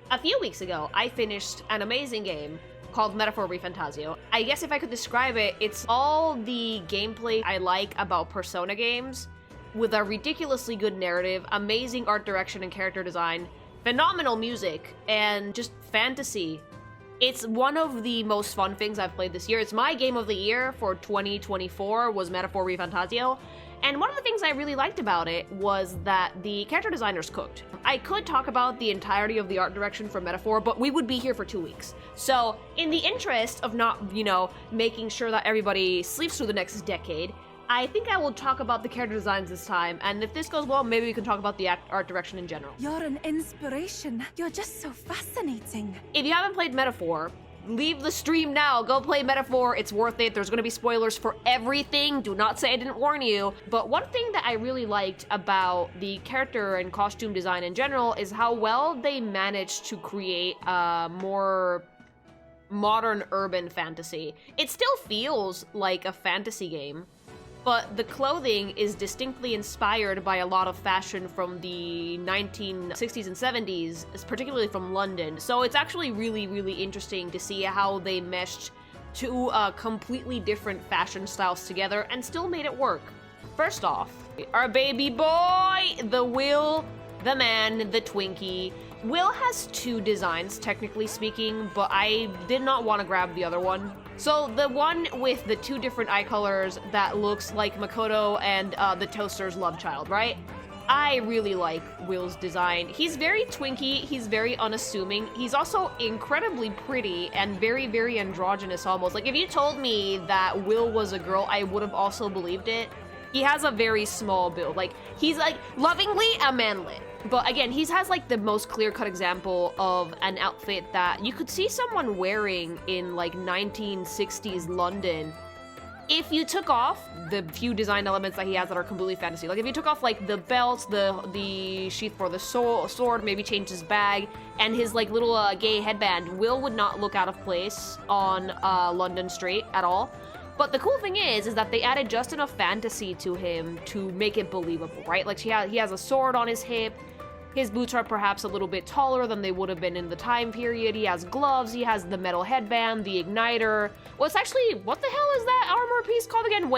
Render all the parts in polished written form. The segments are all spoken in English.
A few weeks ago, I finished an amazing game called Metaphor Refantazio. I guess if I could describe it, it's all the gameplay I like about Persona games, with a ridiculously good narrative, amazing art direction and character design, phenomenal music, and just fantasy. It's one of the most fun things I've played this year. It's my game of the year for 2024 was Metaphor Refantazio. And one of the things I really liked about it was that the character designers cooked. I could talk about the entirety of the art direction for Metaphor, but we would be here for 2 weeks. So, in the interest of not, making sure that everybody sleeps through the next decade, I think I will talk about the character designs this time, and if this goes well, maybe we can talk about the art direction in general. You're an inspiration. You're just so fascinating. If you haven't played Metaphor, leave the stream now. Go play Metaphor. It's worth it. There's going to be spoilers for everything. Do not say I didn't warn you. But one thing that I really liked about the character and costume design in general is how well they managed to create a more modern urban fantasy. It still feels like a fantasy game, but the clothing is distinctly inspired by a lot of fashion from the 1960s and 70s, particularly from London. So it's actually really, really interesting to see how they meshed two completely different fashion styles together and still made it work. First off, our baby boy, the Will, the man, the Twinkie. Will has two designs, technically speaking, but I did not want to grab the other one. So the one with the two different eye colors that looks like Makoto and the Toaster's love child, right? I really like Will's design. He's very Twinkie, he's very unassuming. He's also incredibly pretty and very, very androgynous almost. Like, if you told me that Will was a girl, I would have also believed it. He has a very small build. Like, he's like lovingly a manlet. But again, he has like the most clear-cut example of an outfit that you could see someone wearing in like 1960s London if you took off the few design elements that he has that are completely fantasy. Like, if you took off like the belt, the sheath for the sword, maybe changed his bag, and his like little gay headband, Will would not look out of place on London Street at all. But the cool thing is that they added just enough fantasy to him to make it believable, right? Like, he has a sword on his hip. His boots are perhaps a little bit taller than they would have been in the time period. He has gloves, he has the metal headband, the igniter. Well, it's actually, what the hell is that armor piece called again?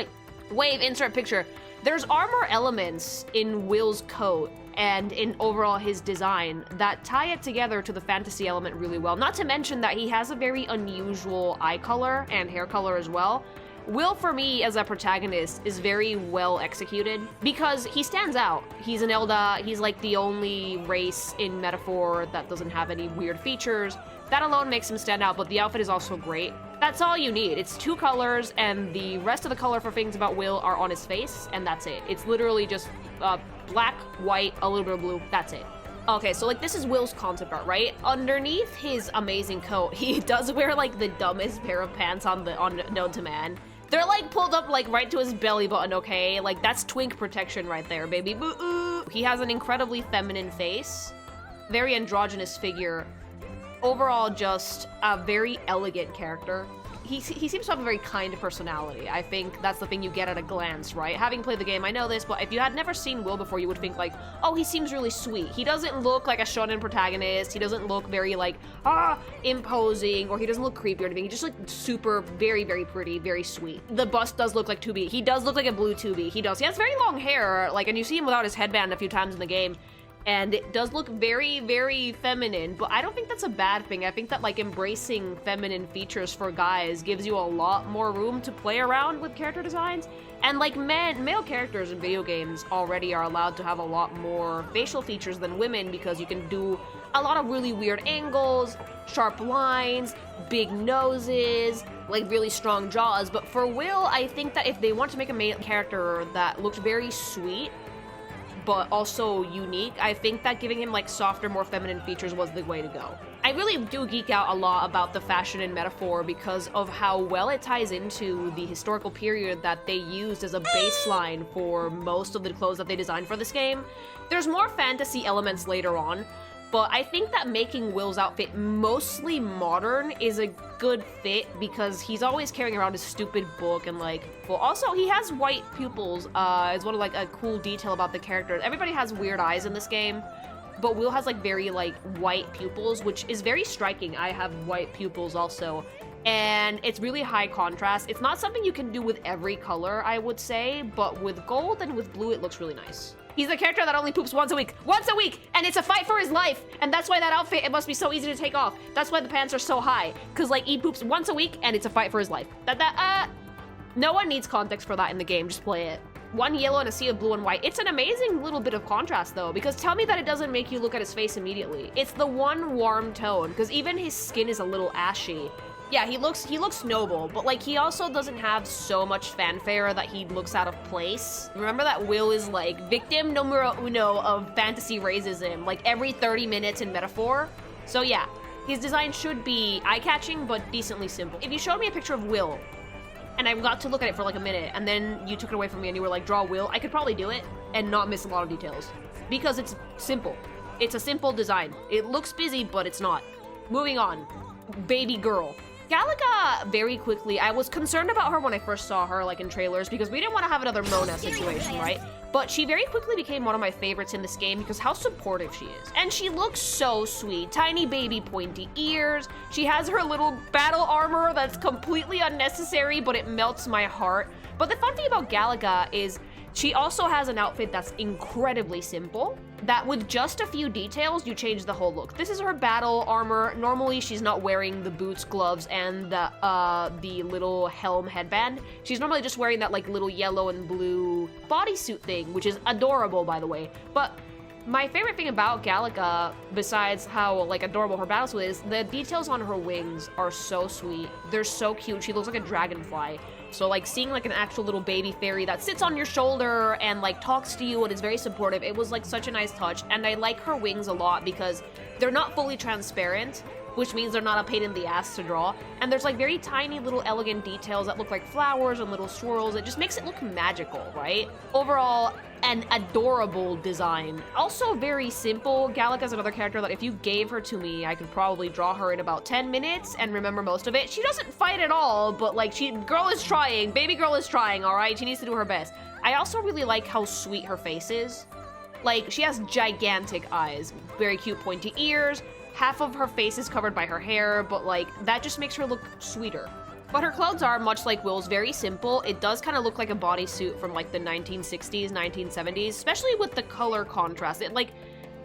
Wave, insert picture. There's armor elements in Will's coat and in overall his design that tie it together to the fantasy element really well. Not to mention that he has a very unusual eye color and hair color as well. Will, for me, as a protagonist, is very well executed because he stands out. He's an Elda, he's like the only race in Metaphor that doesn't have any weird features. That alone makes him stand out, but the outfit is also great. That's all you need. It's two colors, and the rest of the colorful things about Will are on his face, and that's it. It's literally just black, white, a little bit of blue, that's it. Okay, so like this is Will's concept art, right? Underneath his amazing coat, he does wear like the dumbest pair of pants on known to man. They're like pulled up like right to his belly button, okay? Like, that's twink protection right there, baby. Boo-oo. He has an incredibly feminine face, very androgynous figure. Overall, just a very elegant character. He seems to have a very kind personality. I think that's the thing you get at a glance, right? Having played the game, I know this, but if you had never seen Will before, you would think like, oh, he seems really sweet. He doesn't look like a shonen protagonist. He doesn't look very like, imposing, or he doesn't look creepy or anything. He just looks super, very, very pretty, very sweet. The bust does look like 2B. He does look like a blue 2B. He does. He has very long hair, like, and you see him without his headband a few times in the game. And it does look very, very feminine, but I don't think that's a bad thing. I think that, like, embracing feminine features for guys gives you a lot more room to play around with character designs. And, like, male characters in video games already are allowed to have a lot more facial features than women because you can do a lot of really weird angles, sharp lines, big noses, like really strong jaws. But for Will, I think that if they want to make a male character that looked very sweet, but also unique, I think that giving him like softer, more feminine features was the way to go. I really do geek out a lot about the fashion in Metaphor because of how well it ties into the historical period that they used as a baseline for most of the clothes that they designed for this game. There's more fantasy elements later on, but I think that making Will's outfit mostly modern is a good fit because he's always carrying around his stupid book and like, well, also he has white pupils, is one of like a cool detail about the character. Everybody has weird eyes in this game. but Will has like very like white pupils, which is very striking. I have white pupils also. And it's really high contrast. It's not something you can do with every color, I would say, but with gold and with blue, it looks really nice. He's a character that only poops once a week, and it's a fight for his life. And that's why that outfit, it must be so easy to take off. That's why the pants are so high, because like he poops once a week and it's a fight for his life. No one needs context for that in the game, just play it. One yellow and a sea of blue and white. It's an amazing little bit of contrast though, because tell me that it doesn't make you look at his face immediately. It's the one warm tone, because even his skin is a little ashy. Yeah, he looks noble, but like he also doesn't have so much fanfare that he looks out of place. Remember that Will is like victim numero uno of fantasy racism, like every 30 minutes in Metaphor. So yeah, his design should be eye-catching but decently simple. If you showed me a picture of Will, and I got to look at it for like a minute, and then you took it away from me and you were like, draw Will, I could probably do it and not miss a lot of details. Because it's simple. It's a simple design. It looks busy, but it's not. Moving on. Baby girl. Gallica, very quickly, I was concerned about her when I first saw her, like in trailers, because we didn't want to have another Mona situation, right? But she very quickly became one of my favorites in this game because how supportive she is. And she looks so sweet. Tiny baby pointy ears. She has her little battle armor that's completely unnecessary, but it melts my heart. But the fun thing about Gallica is she also has an outfit that's incredibly simple, that with just a few details, you change the whole look. This is her battle armor. Normally, she's not wearing the boots, gloves, and the little helm headband. She's normally just wearing that like little yellow and blue bodysuit thing, which is adorable, by the way. But my favorite thing about Gallica, besides how like adorable her battlesuit is, the details on her wings are so sweet. They're so cute. She looks like a dragonfly. So like seeing like an actual little baby fairy that sits on your shoulder and like talks to you and is very supportive, it was like such a nice touch. And I like her wings a lot because they're not fully transparent, which means they're not a pain in the ass to draw. And there's like very tiny little elegant details that look like flowers and little swirls. It just makes it look magical, right? Overall, an adorable design. Also very simple. Gallica's another character that if you gave her to me, I could probably draw her in about 10 minutes and remember most of it. She doesn't fight at all, but like girl is trying. Baby girl is trying, all right? She needs to do her best. I also really like how sweet her face is. Like, she has gigantic eyes, very cute pointy ears. Half of her face is covered by her hair, but like, that just makes her look sweeter. But her clothes are, much like Will's, very simple. It does kind of look like a bodysuit from like the 1960s, 1970s, especially with the color contrast.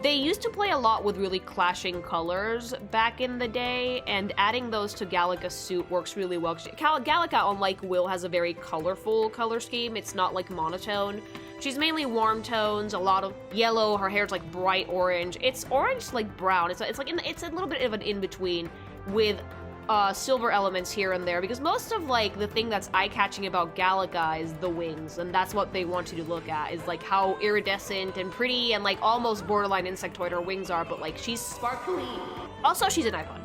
They used to play a lot with really clashing colors back in the day, and adding those to Gallica's suit works really well. Gallica, unlike Will, has a very colorful color scheme. It's not like monotone. She's mainly warm tones, a lot of yellow. Her hair's like bright orange. It's orange like brown. It's a little bit of an in-between with silver elements here and there, because most of like the thing that's eye-catching about Gallica is the wings, and that's what they want you to look at, is like how iridescent and pretty and like almost borderline insectoid her wings are, but like she's sparkly. Also, she's an icon.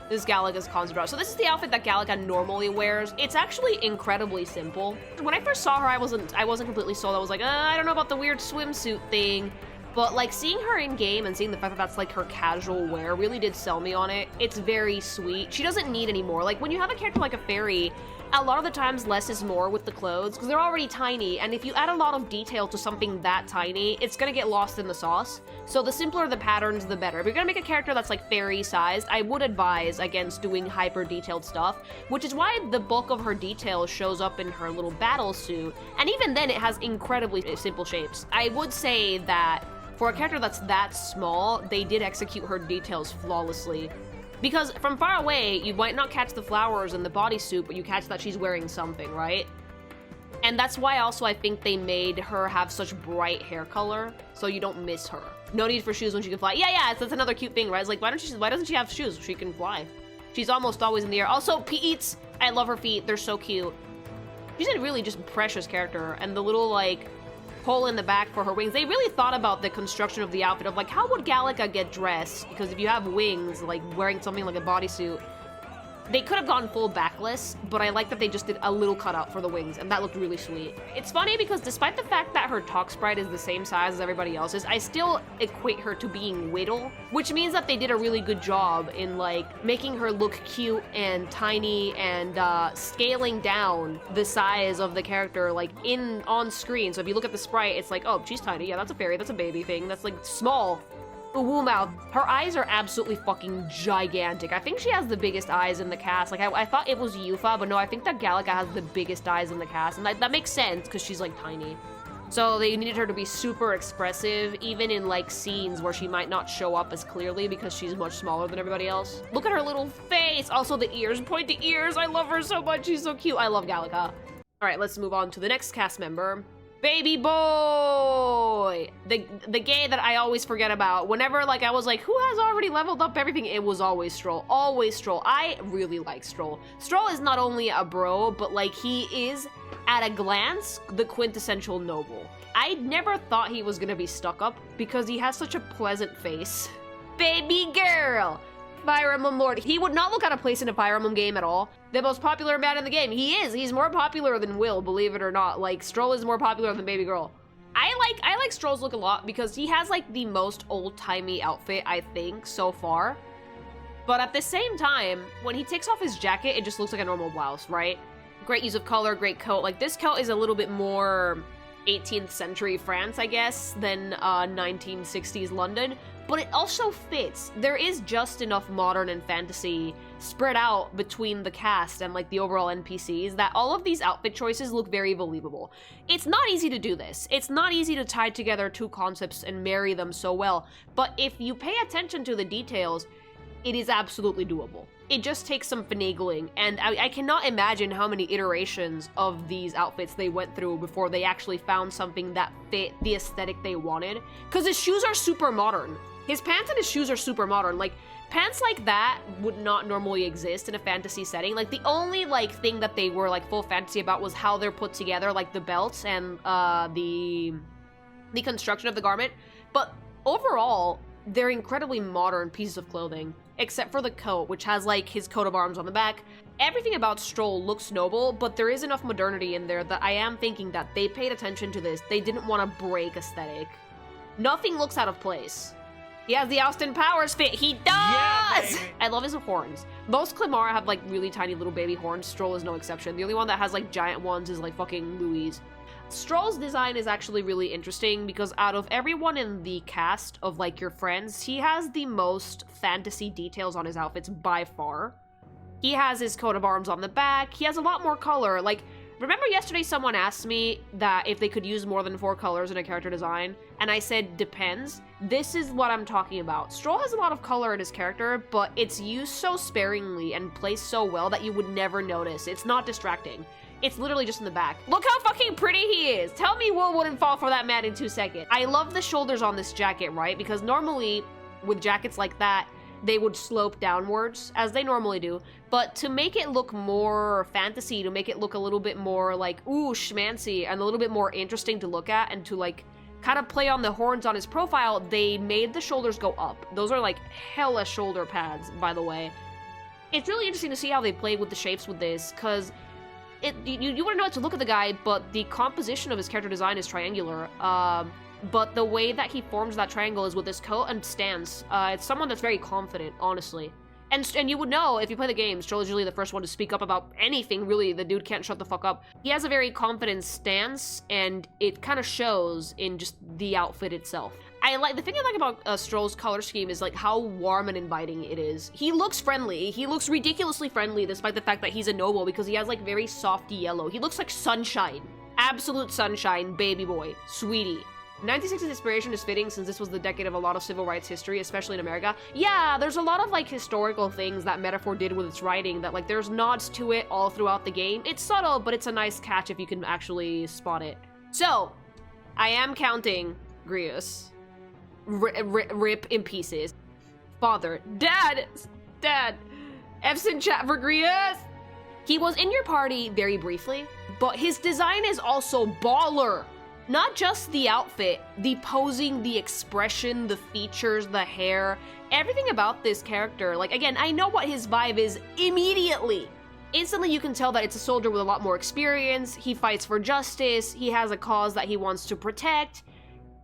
This is Gallica's concept. So this is the outfit that Gallica normally wears. It's actually incredibly simple. When I first saw her, I wasn't completely sold. I was like, I don't know about the weird swimsuit thing. But like seeing her in game and seeing the fact that that's like her casual wear really did sell me on it. It's very sweet. She doesn't need any more. Like when you have a character like a fairy, a lot of the times less is more with the clothes because they're already tiny. And if you add a lot of detail to something that tiny, it's gonna get lost in the sauce. So the simpler the patterns, the better. If you're gonna make a character that's like fairy sized, I would advise against doing hyper detailed stuff, which is why the bulk of her detail shows up in her little battle suit. And even then it has incredibly simple shapes. I would say that for a character that's that small, they did execute her details flawlessly. Because from far away, you might not catch the flowers in the bodysuit, but you catch that she's wearing something, right? And that's why also I think they made her have such bright hair color, so you don't miss her. No need for shoes when she can fly. Yeah, that's another cute thing, right? It's like, why doesn't she have shoes? She can fly. She's almost always in the air. Also, feet. I love her feet. They're so cute. She's a really just precious character, and the little, like, hole in the back for her wings. They really thought about the construction of the outfit of like, how would Gallica get dressed? Because if you have wings, like wearing something like a bodysuit, they could have gone full backless, but I like that they just did a little cutout for the wings, and that looked really sweet. It's funny because despite the fact that her talk sprite is the same size as everybody else's, I still equate her to being Whittle, which means that they did a really good job in like making her look cute and tiny and scaling down the size of the character like on screen. So if you look at the sprite, it's like, oh, she's tiny. Yeah, that's a fairy. That's a baby thing. That's like small. Uwu mouth. Her eyes are absolutely fucking gigantic. I think she has the biggest eyes in the cast. Like, I thought it was Eupha, but no, I think that Gallica has the biggest eyes in the cast. And that makes sense, because she's, like, tiny. So they needed her to be super expressive, even in, like, scenes where she might not show up as clearly because she's much smaller than everybody else. Look at her little face! Also, the ears. Pointy ears! I love her so much. She's so cute. I love Gallica. Alright, let's move on to the next cast member. Baby boy! The gay that I always forget about. Whenever, like, I was like, who has already leveled up everything? It was always Strohl. Always Strohl. I really like Strohl. Strohl is not only a bro, but, like, he is, at a glance, the quintessential noble. I never thought he was gonna be stuck up because he has such a pleasant face. Baby girl! Fire Emblem Lord. He would not look out of place in a Fire Emblem game at all. The most popular man in the game. He is. He's more popular than Will, believe it or not. Like, Strohl is more popular than Baby Girl. I like Strohl's look a lot because he has, like, the most old-timey outfit, I think, so far. But at the same time, when he takes off his jacket, it just looks like a normal blouse, right? Great use of color, great coat. Like, this coat is a little bit more 18th century France, I guess, than 1960s London. But it also fits. There is just enough modern and fantasy spread out between the cast and, like, the overall NPCs that all of these outfit choices look very believable. It's not easy to do this. It's not easy to tie together two concepts and marry them so well. But if you pay attention to the details, it is absolutely doable. It just takes some finagling, and I cannot imagine how many iterations of these outfits they went through before they actually found something that fit the aesthetic they wanted. Because his shoes are super modern. His pants and his shoes are super modern. Like, pants like that would not normally exist in a fantasy setting. Like, the only, like, thing that they were, like, full fantasy about was how they're put together, like, the belts and, the construction of the garment. But overall, they're incredibly modern pieces of clothing, except for the coat, which has, like, his coat of arms on the back. Everything about Strohl looks noble, but there is enough modernity in there that I am thinking that they paid attention to this. They didn't want to break aesthetic. Nothing looks out of place. He has the Austin Powers fit. He does! Yeah, I love his horns. Most Climara have, like, really tiny little baby horns. Strohl is no exception. The only one that has, like, giant ones is, like, fucking Louise. Strohl's design is actually really interesting because out of everyone in the cast of, like, your friends, he has the most fantasy details on his outfits by far. He has his coat of arms on the back. He has a lot more color. Like, remember yesterday someone asked me that if they could use more than 4 colors in a character design? And I said, depends. This is what I'm talking about. Strohl has a lot of color in his character, but it's used so sparingly and placed so well that you would never notice. It's not distracting. It's literally just in the back. Look how fucking pretty he is! Tell me Will wouldn't fall for that man in 2 seconds. I love the shoulders on this jacket, right? Because normally, with jackets like that, they would slope downwards, as they normally do. But to make it look more fantasy, to make it look a little bit more like, ooh, schmancy, and a little bit more interesting to look at, and to, like, kind of play on the horns on his profile, they made the shoulders go up. Those are, like, hella shoulder pads, by the way. It's really interesting to see how they play with the shapes with this, because you wouldn't know what to look at the guy, but the composition of his character design is triangular. But the way that he forms that triangle is with his coat and stance. It's someone that's very confident, honestly. And you would know if you play the game, Strohl is usually the first one to speak up about anything, really. The dude can't shut the fuck up. He has a very confident stance, and it kind of shows in just the outfit itself. The thing I like about Strohl's color scheme is, like, how warm and inviting it is. He looks friendly. He looks ridiculously friendly, despite the fact that he's a noble, because he has, like, very soft yellow. He looks like sunshine. Absolute sunshine, baby boy. Sweetie. 1960s inspiration is fitting since this was the decade of a lot of civil rights history, especially in America. Yeah, there's a lot of, like, historical things that Metaphor did with its writing that, like, there's nods to it all throughout the game. It's subtle, but it's a nice catch if you can actually spot it. So, I am counting Grius. Rip in pieces. Father. Dad! F's in chat for Grius! He was in your party very briefly, but his design is also baller. Not just the outfit, the posing, the expression, the features, the hair, everything about this character. Like, again, I know what his vibe is immediately. Instantly, you can tell that it's a soldier with a lot more experience. He fights for justice. He has a cause that he wants to protect.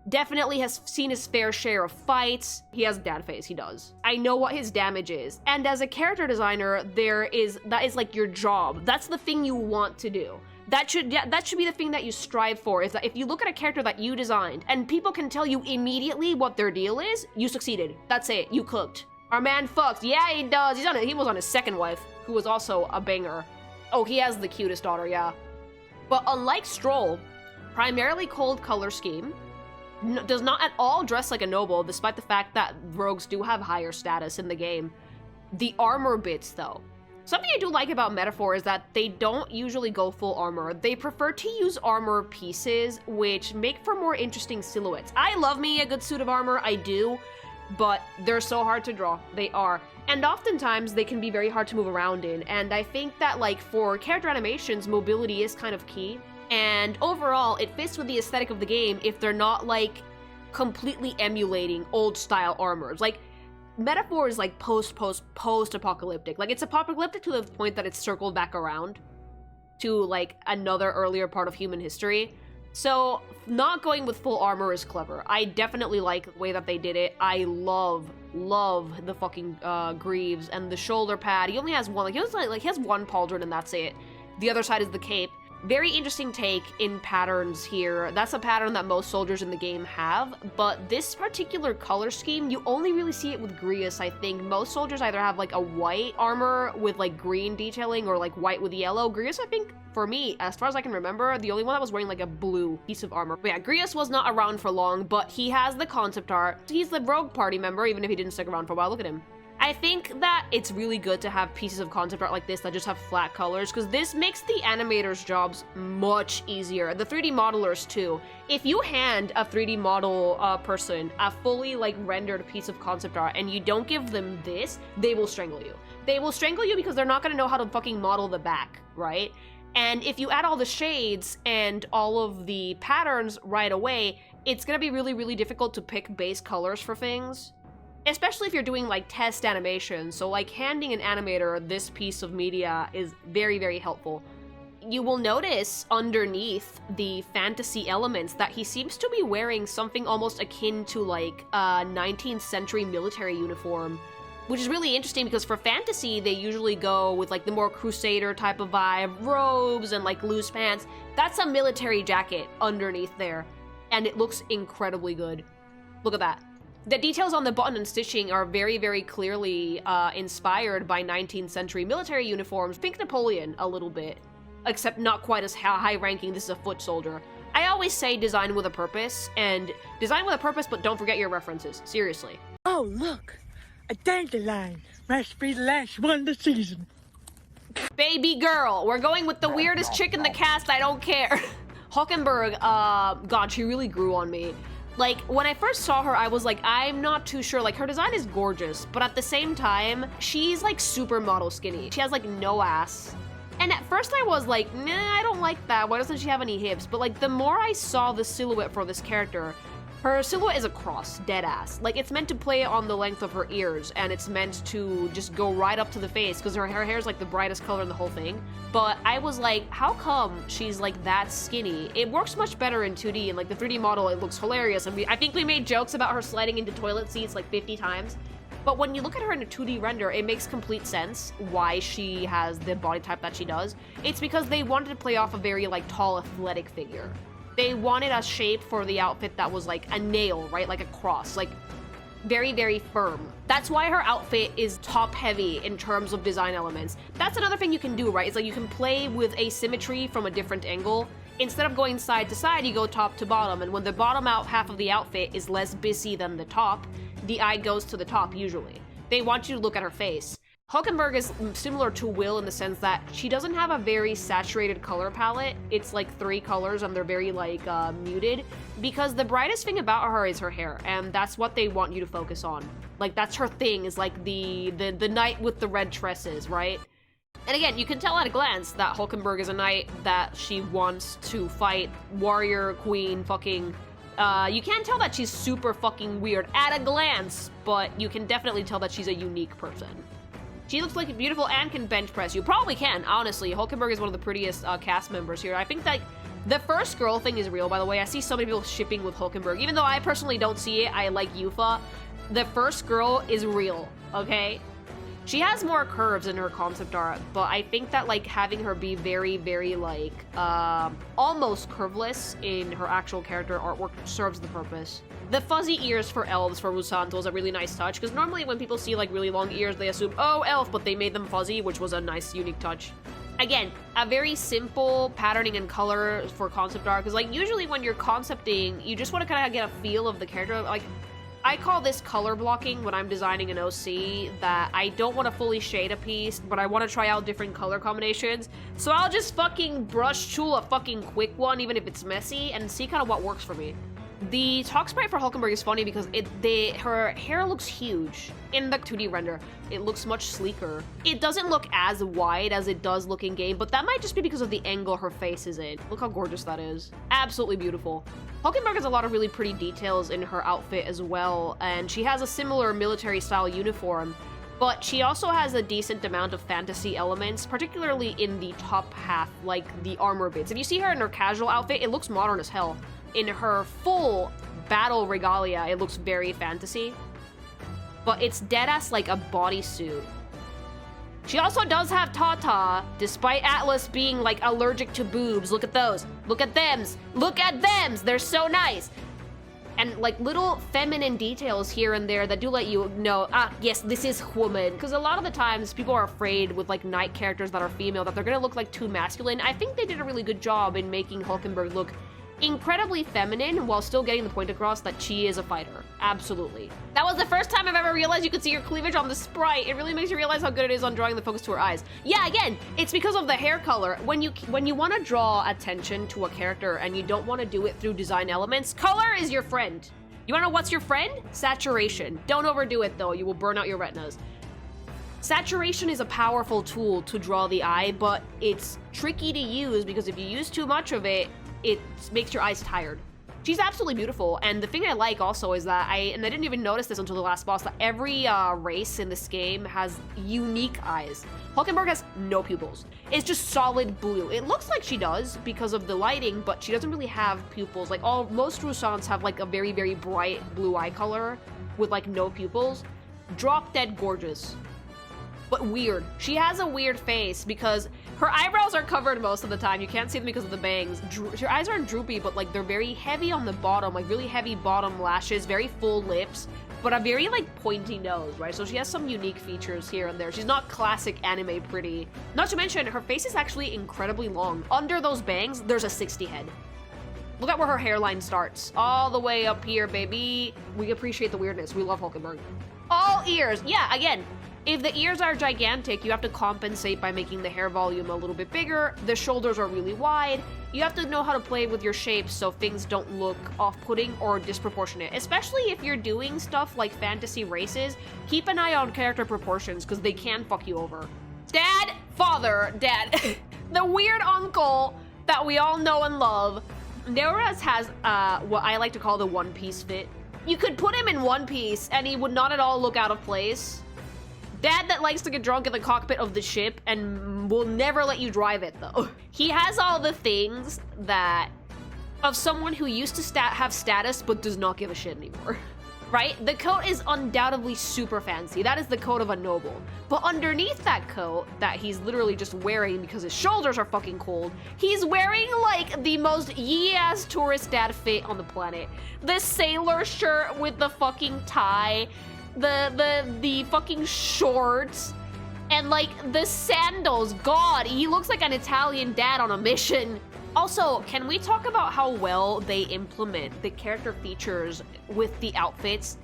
Definitely has seen his fair share of fights. He has dad face, he does. I know what his damage is. And as a character designer, that is like your job. That's the thing you want to do. That should be the thing that you strive for, is that if you look at a character that you designed and people can tell you immediately what their deal is, you succeeded. That's it. You cooked. Our man fucked. Yeah, he does. He was on his second wife, who was also a banger. Oh, he has the cutest daughter, yeah. But unlike Strohl, primarily cold color scheme, does not at all dress like a noble, despite the fact that rogues do have higher status in the game. The armor bits, though. Something I do like about Metaphor is that they don't usually go full armor. They prefer to use armor pieces, which make for more interesting silhouettes. I love me a good suit of armor, I do, but they're so hard to draw. They are. And oftentimes, they can be very hard to move around in, and I think that, like, for character animations, mobility is kind of key. And overall, it fits with the aesthetic of the game if they're not, like, completely emulating old-style armors. Like, Metaphor is like post-apocalyptic. Like, it's apocalyptic to the point that it's circled back around to like another earlier part of human history. So not going with full armor is clever. I definitely like the way that they did it. I love the fucking greaves and the shoulder pad. He only has one. Like he has one pauldron and that's it. The other side is the cape. Very interesting take in patterns here. That's a pattern that most soldiers in the game have, but this particular color scheme, you only really see it with Grius, I think. Most soldiers either have like a white armor with like green detailing or like white with yellow. Grius, I think, for me, as far as I can remember, the only one that was wearing like a blue piece of armor. But yeah, Grius was not around for long, but he has the concept art. He's the rogue party member, even if he didn't stick around for a while. Look at him. I think that it's really good to have pieces of concept art like this that just have flat colors, because this makes the animators' jobs much easier. The 3D modelers too. If you hand a 3D model person a fully like rendered piece of concept art and you don't give them this, they will strangle you. They will strangle you because they're not going to know how to fucking model the back, right? And if you add all the shades and all of the patterns right away, it's going to be really, really difficult to pick base colors for things. Especially if you're doing like test animation, so like handing an animator this piece of media is very, very helpful. You will notice underneath the fantasy elements that he seems to be wearing something almost akin to like a 19th century military uniform, which is really interesting because for fantasy, they usually go with like the more crusader type of vibe, robes and like loose pants. That's a military jacket underneath there, and it looks incredibly good. Look at that. The details on the button and stitching are very, very clearly inspired by 19th century military uniforms. Think Napoleon a little bit, except not quite as high ranking. This is a foot soldier. I always say design with a purpose, and design with a purpose, but don't forget your references. Seriously. Oh, look, a dandelion. Must be the last one this season. Baby girl, we're going with the weirdest chick in the cast. I don't care. Hulkenberg, God, she really grew on me. Like, when I first saw her, I was like, I'm not too sure. Like, her design is gorgeous, but at the same time, she's, like, super model skinny. She has, like, no ass. And at first I was like, nah, I don't like that. Why doesn't she have any hips? But, like, the more I saw the silhouette for this character, her silhouette is a cross, dead ass. Like, it's meant to play on the length of her ears, and it's meant to just go right up to the face, because her hair is, like, the brightest color in the whole thing. But I was like, how come she's, like, that skinny? It works much better in 2D, and, like, the 3D model, it looks hilarious. And I think we made jokes about her sliding into toilet seats, like, 50 times. But when you look at her in a 2D render, it makes complete sense why she has the body type that she does. It's because they wanted to play off a very, like, tall, athletic figure. They wanted a shape for the outfit that was like a nail, right? Like a cross, like very, very firm. That's why her outfit is top heavy in terms of design elements. That's another thing you can do, right? It's like you can play with asymmetry from a different angle. Instead of going side to side, you go top to bottom. And when the bottom out half of the outfit is less busy than the top, the eye goes to the top usually. They want you to look at her face. Hulkenberg is similar to Will in the sense that she doesn't have a very saturated color palette. It's like 3 colors and they're very like muted, because the brightest thing about her is her hair, and that's what they want you to focus on. Like, that's her thing, is like the knight with the red tresses, right? And again, you can tell at a glance that Hulkenberg is a knight, that she wants to fight warrior queen fucking. You can't tell that she's super fucking weird at a glance, but you can definitely tell that she's a unique person. She looks like beautiful and can bench press. You probably can, honestly. Hulkenberg is one of the prettiest cast members here. I think that the first girl thing is real, by the way. I see so many people shipping with Hulkenberg. Even though I personally don't see it, I like Eupha. The first girl is real, okay? She has more curves in her concept art, but I think that like having her be very, very like almost curveless in her actual character artwork serves the purpose. The fuzzy ears for elves for Rusanto is a really nice touch, because normally when people see like really long ears, they assume, oh, elf, but they made them fuzzy, which was a nice, unique touch. Again, a very simple patterning and color for concept art, because like usually when you're concepting, you just want to kind of get a feel of the character. Like, I call this color blocking when I'm designing an OC, that I don't want to fully shade a piece, but I want to try out different color combinations. So I'll just fucking brush tool a fucking quick one, even if it's messy, and see kind of what works for me. The talk sprite for Hulkenberg is funny because her hair looks huge. In the 2D render, it looks much sleeker. It doesn't look as wide as it does look in game, but that might just be because of the angle her face is in. Look how gorgeous that is. Absolutely beautiful. Hulkenberg has a lot of really pretty details in her outfit as well, and she has a similar military style uniform, but she also has a decent amount of fantasy elements, particularly in the top half, like the armor bits. If you see her in her casual outfit, it looks modern as hell. In her full battle regalia, it looks very fantasy, but it's deadass like a bodysuit. She also does have Tata, despite Atlus being like allergic to boobs. Look at those. Look at thems. Look at thems. They're so nice. And like little feminine details here and there that do let you know, yes, this is woman. Because a lot of the times people are afraid with like knight characters that are female that they're gonna look like too masculine. I think they did a really good job in making Hulkenberg look incredibly feminine while still getting the point across that she is a fighter. Absolutely. That was the first time I've ever realized you could see her cleavage on the sprite. It really makes you realize how good it is on drawing the focus to her eyes. Yeah, again, it's because of the hair color. When you want to draw attention to a character and you don't want to do it through design elements, color is your friend. You want to know what's your friend? Saturation. Don't overdo it though, you will burn out your retinas. Saturation is a powerful tool to draw the eye, but it's tricky to use because if you use too much of it, it makes your eyes tired. She's absolutely beautiful, and the thing I like also is that I didn't even notice this until the last boss, that every race in this game has unique eyes. Hulkenberg has no pupils. It's just solid blue. It looks like she does because of the lighting, but she doesn't really have pupils. Like most Rusans have like a very, very bright blue eye color with like no pupils. Drop dead gorgeous. But weird. She has a weird face because her eyebrows are covered most of the time. You can't see them because of the bangs. Her eyes aren't droopy, but like they're very heavy on the bottom, like really heavy bottom lashes, very full lips, but a very like pointy nose, right? So she has some unique features here and there. She's not classic anime pretty. Not to mention, her face is actually incredibly long. Under those bangs, there's a 60 head. Look at where her hairline starts. All the way up here, baby. We appreciate the weirdness. We love Hulkenberg. All ears. Yeah, again, if the ears are gigantic, you have to compensate by making the hair volume a little bit bigger. The shoulders are really wide. You have to know how to play with your shapes so things don't look off-putting or disproportionate. Especially if you're doing stuff like fantasy races, keep an eye on character proportions because they can fuck you over. Dad, father, dad. The weird uncle that we all know and love. Neuras has what I like to call the One Piece fit. You could put him in one piece and he would not at all look out of place. Dad that likes to get drunk in the cockpit of the ship and will never let you drive it, though. He has all the things that of someone who used to have status but does not give a shit anymore, right? The coat is undoubtedly super fancy. That is the coat of a noble. But underneath that coat that he's literally just wearing because his shoulders are fucking cold, he's wearing like the most yee-ass tourist dad fit on the planet. The sailor shirt with the fucking tie, the fucking shorts, and like the sandals. God, he looks like an Italian dad on a mission. Also, can we talk about how well they implement the character features with the outfits?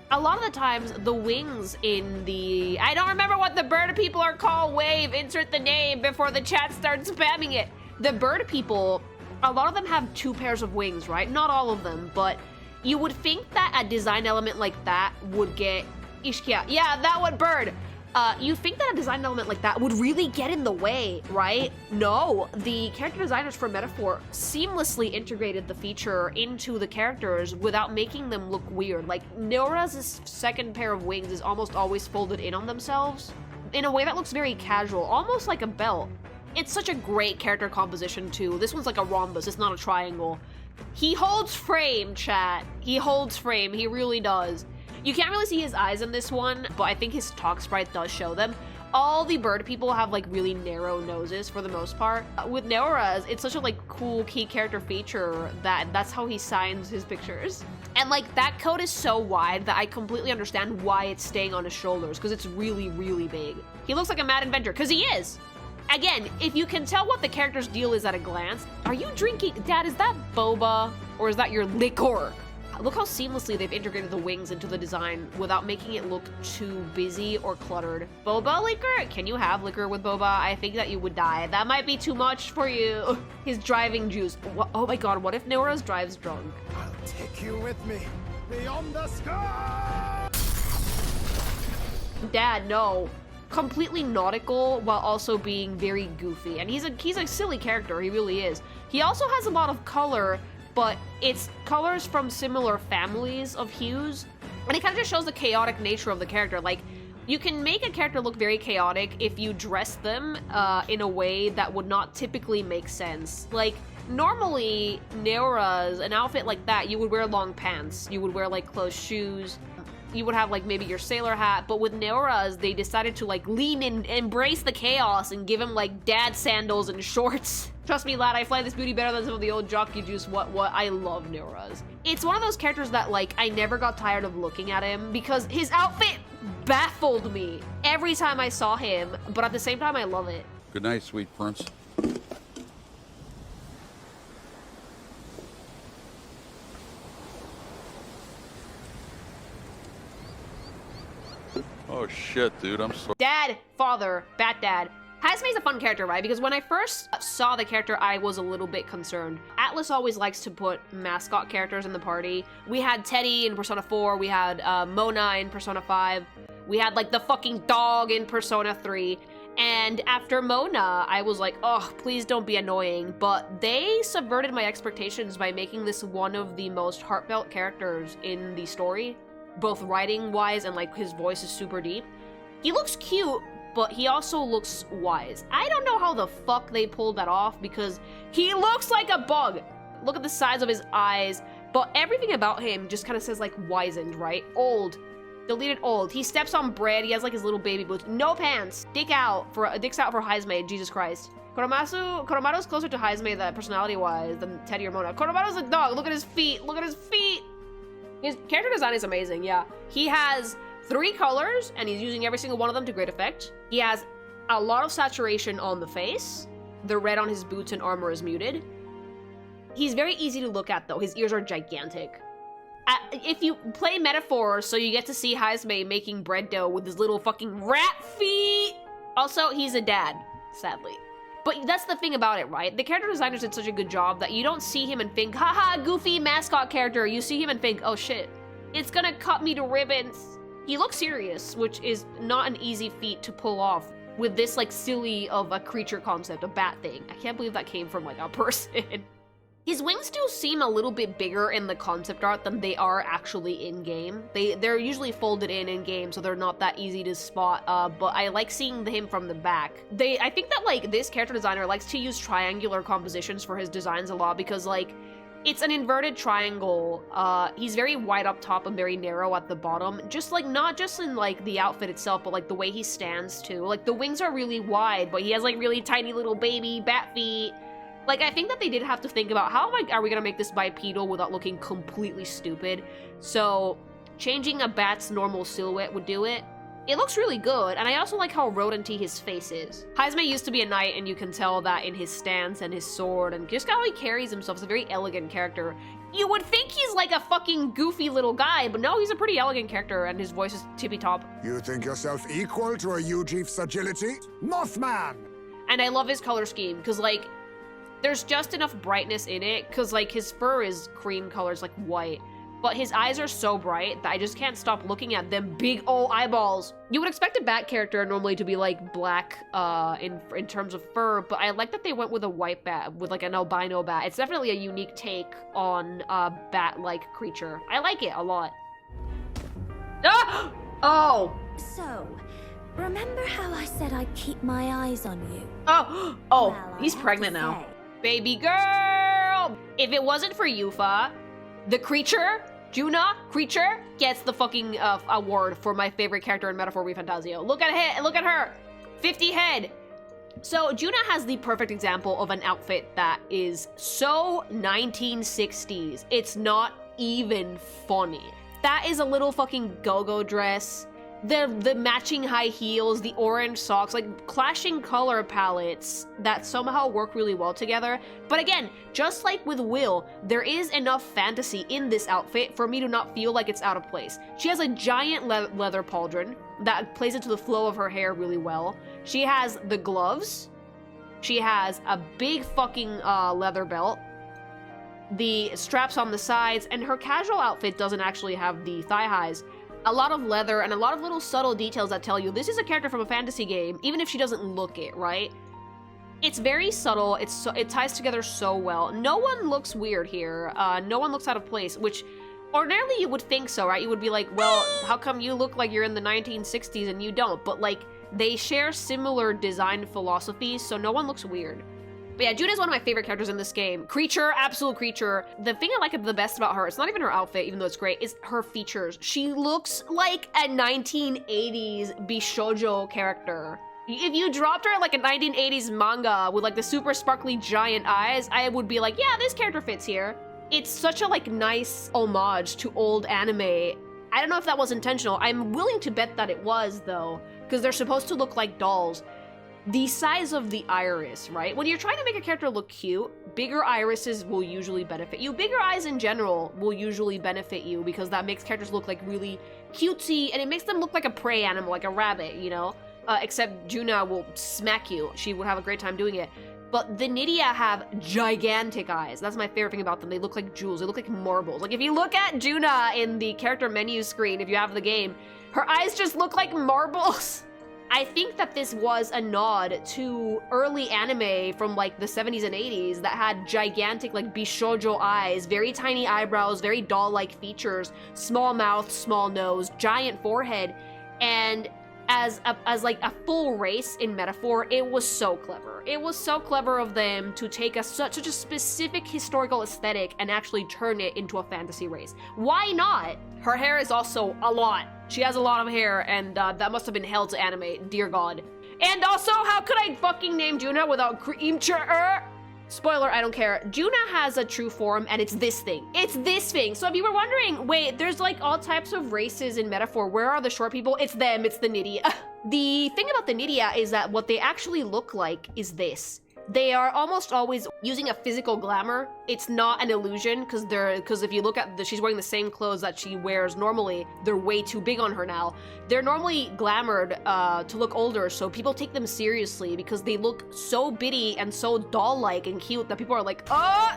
A lot of the times, the wings in the... I don't remember what the bird people are called. Wave, insert the name before the chat starts spamming it. The bird people, a lot of them have 2 pairs of wings, right? Not all of them, but you would think that a design element like that would get... Ishkia. Yeah, that one, bird. You think that a design element like that would really get in the way, right? No, the character designers for Metaphor seamlessly integrated the feature into the characters without making them look weird. Like, Neuras' second pair of wings is almost always folded in on themselves in a way that looks very casual, almost like a belt. It's such a great character composition, too. This one's like a rhombus, it's not a triangle. He holds frame, chat. He holds frame, he really does. You can't really see his eyes in this one, but I think his talk sprite does show them. All the bird people have like really narrow noses for the most part. With Neuras, it's such a like cool key character feature that's how he signs his pictures. And like that coat is so wide that I completely understand why it's staying on his shoulders, because it's really, really big. He looks like a mad inventor, because he is. Again, if you can tell what the character's deal is at a glance, are you drinking, Dad, is that boba or is that your liquor? Look how seamlessly they've integrated the wings into the design without making it look too busy or cluttered. Boba liquor? Can you have liquor with boba? I think that you would die. That might be too much for you. His driving juice. Oh my god, what if Neuras drives drunk? I'll take you with me beyond the sky. Dad, no. Completely nautical while also being very goofy. And he's a silly character, he really is. He also has a lot of color, but it's colors from similar families of hues. And it kind of just shows the chaotic nature of the character. Like, you can make a character look very chaotic if you dress them in a way that would not typically make sense. Like, normally, Neuras, an outfit like that, you would wear long pants. You would wear, like, closed shoes. You would have, like, maybe your sailor hat. But with Neuras, they decided to, like, lean in, embrace the chaos, and give him, like, dad sandals and shorts. Trust me, lad, I fly this beauty better than some of the old jockey juice. What? I love Neuras. It's one of those characters that, like, I never got tired of looking at him because his outfit baffled me every time I saw him, but at the same time, I love it. Good night, sweet prince. Oh shit, dude, I'm sorry. Dad, father, bat dad. Heismay's a fun character, right? Because when I first saw the character, I was a little bit concerned. Atlus always likes to put mascot characters in the party. We had Teddy in Persona 4, we had Mona in Persona 5, we had like the fucking dog in Persona 3, and after Mona, I was like, oh, please don't be annoying, but they subverted my expectations by making this one of the most heartfelt characters in the story, both writing-wise and like his voice is super deep. He looks cute, but he also looks wise. I don't know how the fuck they pulled that off because he looks like a bug. Look at the size of his eyes, but everything about him just kind of says like wizened, right? Old. Deleted old. He steps on bread. He has like his little baby boots. No pants. Dick's out for Heismay. Jesus Christ. Koromaru's closer to Heismay that personality-wise than Teddy or Mona. Koromaru's a dog. Look at his feet. Look at his feet. His character design is amazing, yeah. He has 3 colors, and he's using every single one of them to great effect. He has a lot of saturation on the face. The red on his boots and armor is muted. He's very easy to look at, though. His ears are gigantic. If you play Metaphor, so you get to see Heismay making bread dough with his little fucking rat feet. Also, he's a dad, sadly. But that's the thing about it, right? The character designers did such a good job that you don't see him and think, haha, goofy mascot character. You see him and think, oh shit, it's gonna cut me to ribbons. He looks serious, which is not an easy feat to pull off with this like silly of a creature concept, a bat thing. I can't believe that came from like a person. His wings do seem a little bit bigger in the concept art than they are actually in-game. They're usually folded in-game, so they're not that easy to spot, but I like seeing him from the back. I think that, like, this character designer likes to use triangular compositions for his designs a lot because, like, it's an inverted triangle. He's very wide up top and very narrow at the bottom. Just, like, not just in, like, the outfit itself, but, like, the way he stands, too. Like, the wings are really wide, but he has, like, really tiny little baby bat feet. Like, I think that they did have to think about how are we gonna make this bipedal without looking completely stupid. So, changing a bat's normal silhouette would do it. It looks really good, and I also like how rodenty his face is. Heismay used to be a knight, and you can tell that in his stance and his sword, and just how he carries himself. It's a very elegant character. You would think he's like a fucking goofy little guy, but no, he's a pretty elegant character, and his voice is tippy-top. You think yourself equal to a Ujief's agility? Mothman! And I love his color scheme, because, like, there's just enough brightness in it, because, like, his fur is cream colors, like white. But his eyes are so bright that I just can't stop looking at them big old eyeballs. You would expect a bat character normally to be, like, black in terms of fur, but I like that they went with a white bat, with, like, an albino bat. It's definitely a unique take on a bat-like creature. I like it a lot. Ah! Oh! So, remember how I said I'd keep my eyes on you? Oh! Well, He's I have pregnant to now. say. Baby girl! If it wasn't for Eupha, the creature, Junah, creature, gets the fucking award for my favorite character in Metaphor Refantazio. Look at her! 50 head! So Junah has the perfect example of an outfit that is so 1960s. It's not even funny. That is a little fucking go-go dress. The matching high heels, the orange socks, like clashing color palettes that somehow work really well together. But again, just like with Will, there is enough fantasy in this outfit for me to not feel like it's out of place. She has a giant leather pauldron that plays into the flow of her hair really well. She has the gloves. She has a big fucking leather belt. The straps on the sides, and her casual outfit doesn't actually have the thigh highs. A lot of leather and a lot of little subtle details that tell you this is a character from a fantasy game, even if she doesn't look it, right? It's very subtle. It ties together so well. No one looks weird here. No one looks out of place, which ordinarily you would think so, right? You would be like, well, how come you look like you're in the 1960s and you don't? But like, they share similar design philosophies, so no one looks weird. But yeah, Junah is one of my favorite characters in this game. Creature, absolute creature. The thing I like the best about her, it's not even her outfit, even though it's great, is her features. She looks like a 1980s Bishoujo character. If you dropped her in like a 1980s manga with like the super sparkly giant eyes, I would be like, yeah, this character fits here. It's such a like nice homage to old anime. I don't know if that was intentional. I'm willing to bet that it was though, because they're supposed to look like dolls. The size of the iris, right? When you're trying to make a character look cute, bigger irises will usually benefit you. Bigger eyes in general will usually benefit you because that makes characters look like really cutesy and it makes them look like a prey animal, like a rabbit, you know? Except Junah will smack you. She would have a great time doing it. But the Nydia have gigantic eyes. That's my favorite thing about them. They look like jewels. They look like marbles. Like if you look at Junah in the character menu screen, if you have the game, her eyes just look like marbles. I think that this was a nod to early anime from like the 70s and 80s that had gigantic like bishoujo eyes, very tiny eyebrows, very doll-like features, small mouth, small nose, giant forehead, and as like a full race in Metaphor, it was so clever. It was so clever of them to take such a specific historical aesthetic and actually turn it into a fantasy race. Why not? Her hair is also a lot. She has a lot of hair, and that must have been hell to animate, dear God. And also, how could I fucking name Junah without Creature? Spoiler, I don't care. Junah has a true form, and it's this thing. It's this thing. So if you were wondering, wait, there's like all types of races in Metaphor. Where are the short people? It's them. It's the Nydia. The thing about the Nydia is that what they actually look like is this. They are almost always using a physical glamour. It's not an illusion because if you look at she's wearing the same clothes that she wears normally. They're way too big on her now. They're normally glamored to look older, so people take them seriously because they look so bitty and so doll-like and cute that people are like, oh,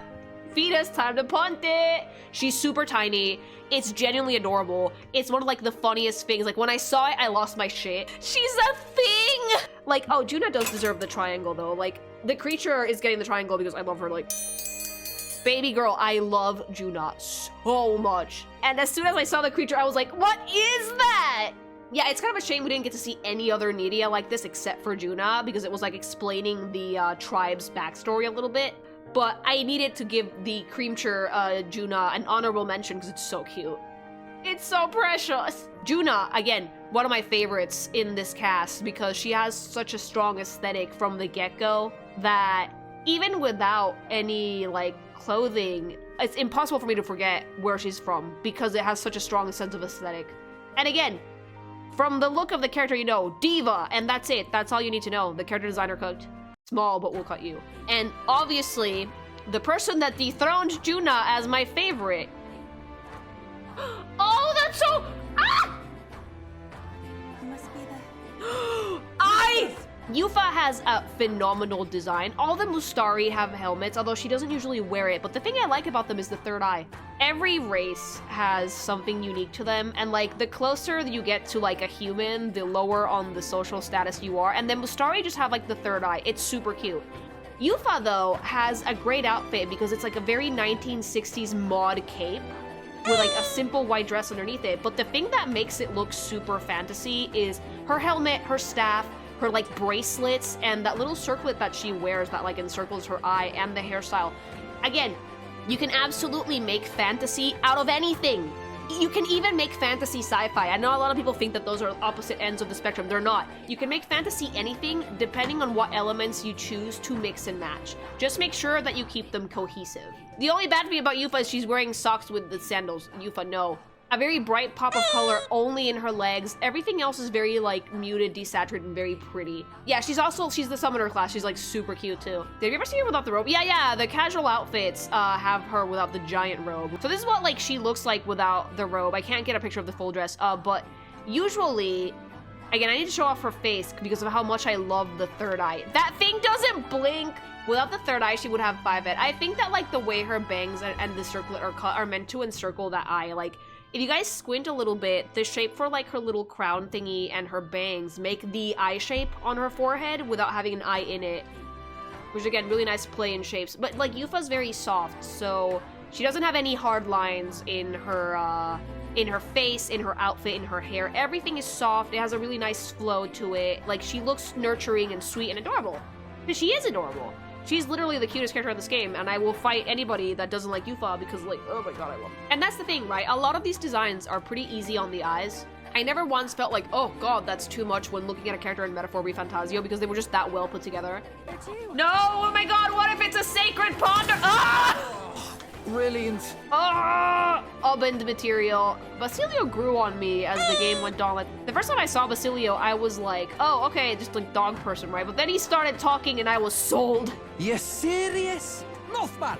fetus, time to punt it. She's super tiny. It's genuinely adorable. It's one of like the funniest things. Like when I saw it, I lost my shit. She's a thing. Like, oh, Junah does deserve the triangle though. Like the creature is getting the triangle because I love her. Like, baby girl, I love Junah so much. And as soon as I saw the creature, I was like, what is that? Yeah, it's kind of a shame we didn't get to see any other Nydia like this except for Junah because it was like explaining the tribe's backstory a little bit. But I needed to give the creature Junah an honorable mention because it's so cute. It's so precious. Junah, again, one of my favorites in this cast because she has such a strong aesthetic from the get-go that even without any like clothing, it's impossible for me to forget where she's from because it has such a strong sense of aesthetic. And again, from the look of the character, you know, diva, and that's it. That's all you need to know. The character designer cooked. Small, but we'll cut you. And obviously, the person that dethroned Junah as my favorite. Oh, that's so... Ah! Must be Eupha has a phenomenal design. All the Mustari have helmets, although she doesn't usually wear it. But the thing I like about them is the third eye. Every race has something unique to them, and like the closer you get to like a human, the lower on the social status you are. And then Mustari just have like the third eye. It's super cute. Eupha though has a great outfit because it's like a very 1960s mod cape with like a simple white dress underneath it. But the thing that makes it look super fantasy is her helmet, her staff, her like bracelets, and that little circlet that she wears that like encircles her eye, and the hairstyle. Again, you can absolutely make fantasy out of anything. You can even make fantasy sci-fi. I know a lot of people think that those are opposite ends of the spectrum. They're not. You can make fantasy anything depending on what elements you choose to mix and match. Just make sure that you keep them cohesive. The only bad thing about Eupha is she's wearing socks with the sandals. Eupha, no. A very bright pop of color only in her legs. Everything else is very like muted, desaturated, and very pretty. Yeah, she's the summoner class. She's like super cute too. Have you ever seen her without the robe? Yeah, the casual outfits have her without the giant robe. So this is what like she looks like without the robe. I can't get a picture of the full dress, but usually, again, I need to show off her face because of how much I love the third eye. That thing doesn't blink. Without the third eye, she would have 5 ed. I think that like the way her bangs and the circlet are cut are meant to encircle that eye. Like, if you guys squint a little bit, the shape for like her little crown thingy and her bangs make the eye shape on her forehead without having an eye in it. Which again, really nice play in shapes. But like Eupha's very soft, so she doesn't have any hard lines in her face, in her outfit, in her hair. Everything is soft. It has a really nice flow to it. Like she looks nurturing and sweet and adorable. Because she is adorable. She's literally the cutest character in this game, and I will fight anybody that doesn't like Eupha because, like, oh my god, I love her. And that's the thing, right? A lot of these designs are pretty easy on the eyes. I never once felt like, oh god, that's too much when looking at a character in Metaphor Refantazio because they were just that well put together. No! Oh my god, what if it's a sacred ponder? Ah! Brilliant. Ah! Obened material. Basilio grew on me as the game went on. Like, the first time I saw Basilio, I was like, oh, okay, just like dog person, right? But then he started talking and I was sold. You serious? Mothman!